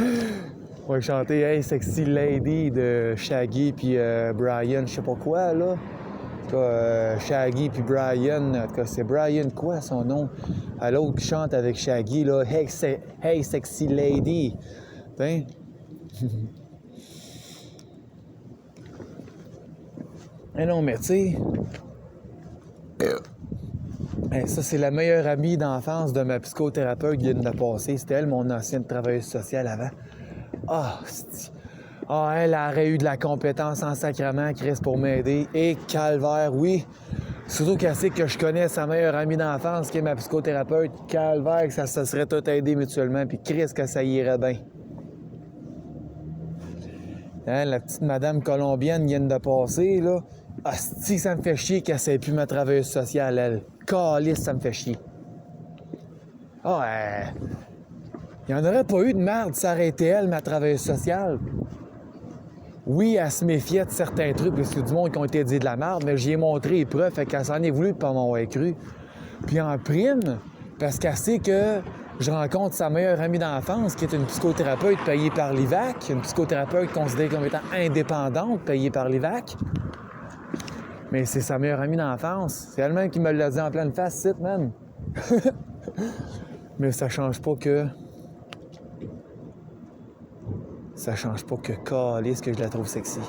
On va chanter Hey Sexy Lady de Shaggy puis Brian, je sais pas quoi, là. En tout cas, Shaggy puis Brian, en tout cas, c'est Brian quoi son nom? À l'autre qui chante avec Shaggy, là. Hey Sexy Lady! T'in? Mais non, mais tu sais... ça, c'est la meilleure amie d'enfance de ma psychothérapeute qui vient de passer. C'était elle, mon ancienne travailleuse sociale avant. Elle aurait eu de la compétence en sacrement, Chris, pour m'aider. Et calvaire, oui. Surtout qu'elle sait que je connais sa meilleure amie d'enfance, qui est ma psychothérapeute. Calvaire, que ça se serait tout aidé mutuellement. Puis Chris, que ça irait bien. Hein, la petite madame colombienne vient de passer, là. Asti, ça me fait chier qu'elle ne plus ma travailleuse sociale, elle. Calisse, ça me fait chier. Il n'y en aurait pas eu de merde si ça aurait été elle, ma travailleuse sociale. Oui, elle se méfiait de certains trucs, parce que du monde qui ont été dit de la merde, mais j'y ai montré les preuves, fait qu'elle s'en est voulu de pas m'avoir cru. Puis en prime, parce qu'elle sait que je rencontre sa meilleure amie d'enfance, qui est une psychothérapeute payée par l'IVAC, une psychothérapeute considérée comme étant indépendante, payée par l'IVAC. Mais c'est sa meilleure amie d'enfance. C'est elle-même qui me l'a dit en pleine face, c'est man. Mais ça change pas que... Ça change pas que calisse que je la trouve sexy.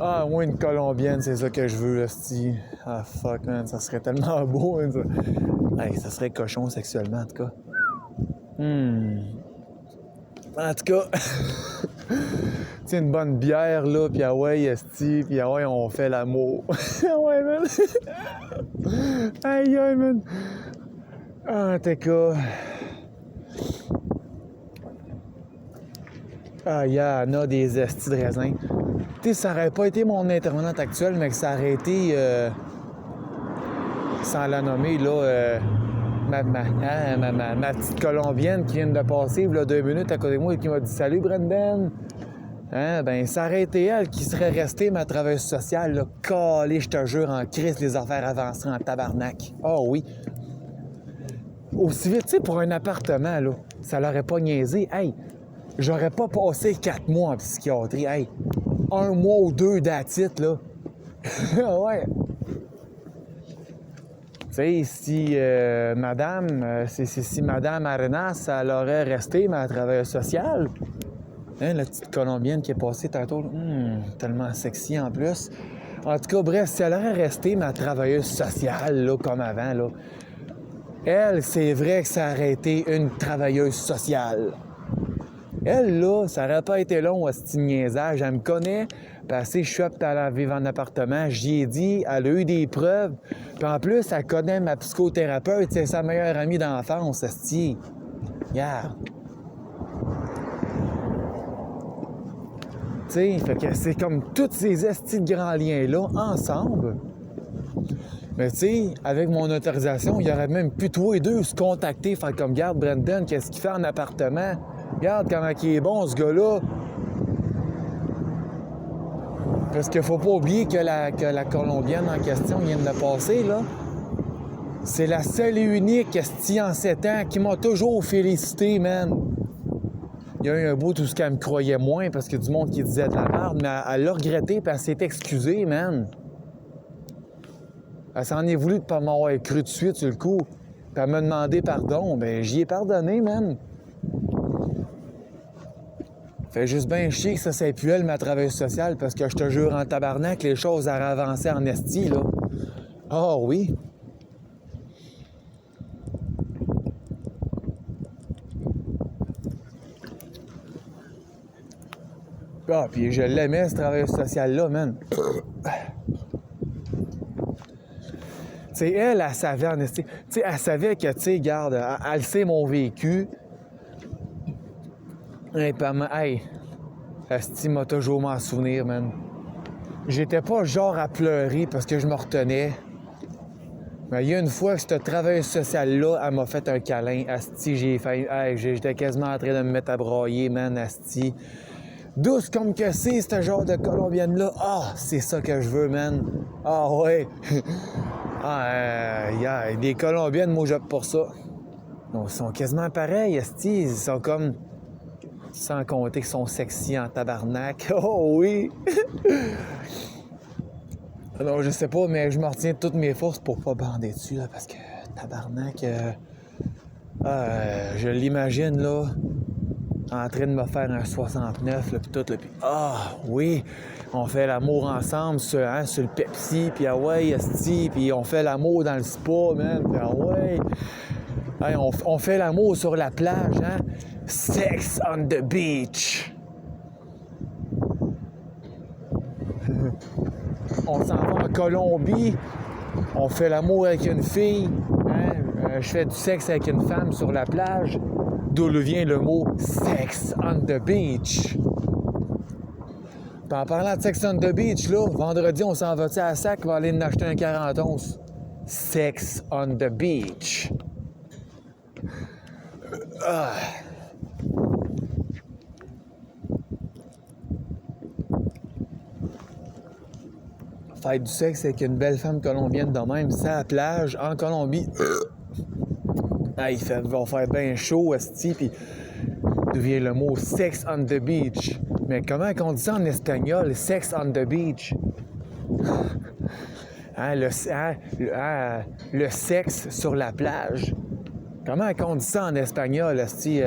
Ah, moi, une Colombienne, c'est ça que je veux, là, c'ti. Ah, fuck, man, ça serait tellement beau, hein, ça. Hey, ça serait cochon sexuellement, en tout cas. En tout cas, tu sais, une bonne bière, là, pis ah ouais, esti, pis ah ouais, on fait l'amour. Ah ouais, man. Aïe, aïe, man. Ah, en tout cas. Ah, il y en a des estis de raisin. Tu sais, ça aurait pas été mon intervenante actuelle, mais que ça aurait été, sans la nommer, là, ma petite Colombienne qui vient de passer, là, 2 minutes à côté de moi et qui m'a dit « Salut, Brendan! » Hein, ben, ça aurait été elle qui serait restée ma travailleuse sociale, là, calée, je te jure, en crise, les affaires avanceraient en tabarnak. Oh oui! Aussi vite, tu sais, pour un appartement, là, ça l'aurait pas niaisé. Hey, j'aurais pas passé 4 mois en psychiatrie. Hey, 1 mois ou 2 d'attitude, là. Ouais. Tu sais, si si Madame Arenas, elle aurait resté ma travailleuse sociale, hein, la petite Colombienne qui est passée tantôt, tellement sexy en plus. En tout cas, bref, si elle aurait resté ma travailleuse sociale, là, comme avant, là, elle, c'est vrai que ça aurait été une travailleuse sociale. Elle, là, ça aurait pas été long à ce petit niaisage. Elle me connaît, parce que je suis apte à la vivre en appartement. J'y ai dit, elle a eu des preuves. Puis en plus, elle connaît ma psychothérapeute, c'est sa meilleure amie d'enfance, esti. Regarde. Tu sais, fait que c'est comme tous ces estis de grands liens-là, ensemble. Mais tu sais, avec mon autorisation, il y aurait même pu tous les deux se contacter, faire comme, regarde, Brendan, qu'est-ce qu'il fait en appartement? Regarde comment il est bon, ce gars-là. Parce qu'il faut pas oublier que la Colombienne en question vient de passer, là. C'est la seule et unique esti en 7 ans qui m'a toujours félicité, man. Il y a eu un bout tout ce qu'elle me croyait moins parce qu'il y a du monde qui disait de la merde, mais elle l'a regretté et elle s'est excusée, man. Elle s'en est voulu de pas m'avoir cru de suite sur le coup. Puis elle m'a demandé pardon. Ben, j'y ai pardonné, man. Fait juste bien chier que ça c'est plus elle, ma travailleuse sociale, parce que je te jure en tabarnak, les choses auraient avancé en esti, là. Ah oui. Ah, puis je l'aimais, ce travailleuse social-là, man. Tu sais, elle savait en esti. Tu sais, elle savait que, tu sais, garde, elle sait mon vécu. Et puis, hey, esti m'a toujours m'en souvenir, man. J'étais pas genre à pleurer parce que je me retenais. Mais il y a une fois que cette travailleuse sociale-là, elle m'a fait un câlin. Asti, j'ai failli. Hey, j'étais quasiment en train de me mettre à brailler, man, asti. Douce comme que c'est, ce genre de Colombienne-là. Ah, c'est ça que je veux, man. Ah, ouais. Ah, des Colombiennes, moi, j'opte pour ça. Ils sont quasiment pareils, esti. Ils sont comme... Sans compter qu'ils sont sexy en tabarnak. Oh oui! Alors, je sais pas, mais je me retiens de toutes mes forces pour pas bander dessus, là, parce que tabarnak... je l'imagine, là, en train de me faire un 69, là, pis tout, là, pis... Ah, oui! On fait l'amour ensemble sur le Pepsi, pis ah ouais, esti, pis on fait l'amour dans le spa, man, pis ah ouais! Hey, on fait l'amour sur la plage, hein? Sex on the beach! On s'en va en Colombie, on fait l'amour avec une fille, hein? Je fais du sexe avec une femme sur la plage, d'où vient le mot « sex on the beach ». Puis en parlant de sex on the beach, là, vendredi, on s'en va-tu à Sac, on va aller en acheter un 40 Sex on the beach. Ah. Faire du sexe avec une belle femme colombienne de même, c'est à la plage, en Colombie. Ah, il va faire bien chaud, esti, puis d'où vient le mot « sex on the beach ». Mais comment on dit ça en espagnol, « sex on the beach » ? Hein, le sexe sur la plage. Comment on dit ça en espagnol, esti?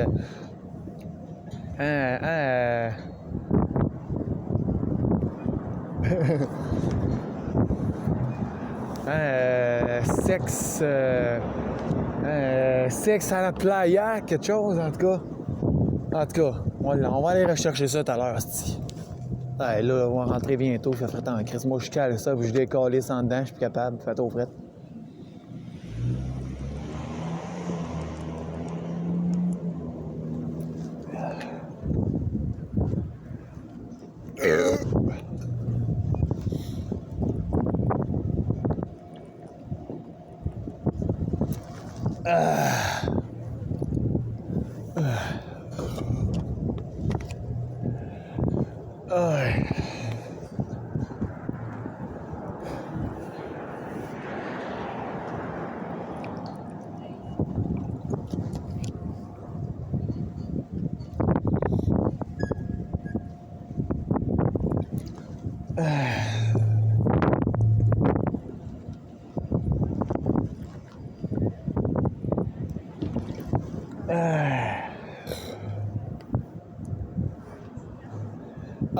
Sexe à la playa, quelque chose, en tout cas. En tout cas, on va aller rechercher ça tout à l'heure, hostie. Ouais, là, on va rentrer bientôt, ça fait tant Chris. Moi, je cale ça, puis je décolle ça en dedans, je suis plus capable, fait au fret.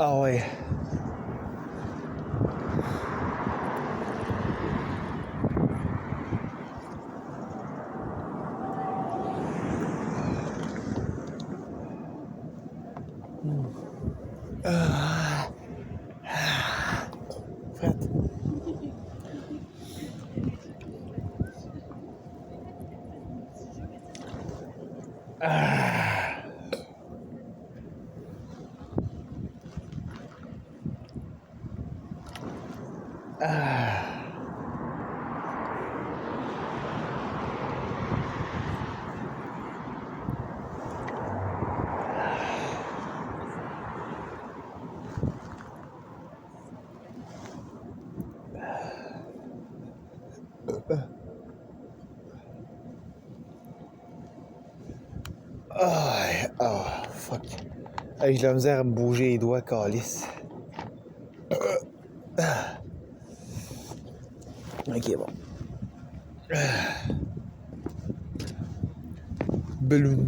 Ah ouais. Fred. Oh, fuck. Hey, j'ai la misère à me bouger les doigts, calice. Ok, bon. Ballon.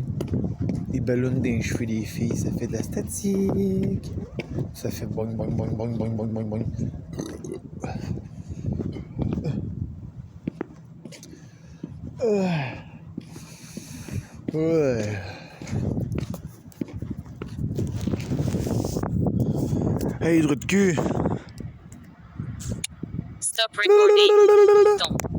Les ballons dans les cheveux des filles, ça fait de la statique. Ça fait boing, boing, boing, boing, boing, boing, boing, boing. Ouais. Hey, trou de cul. Stop recording. Bouton.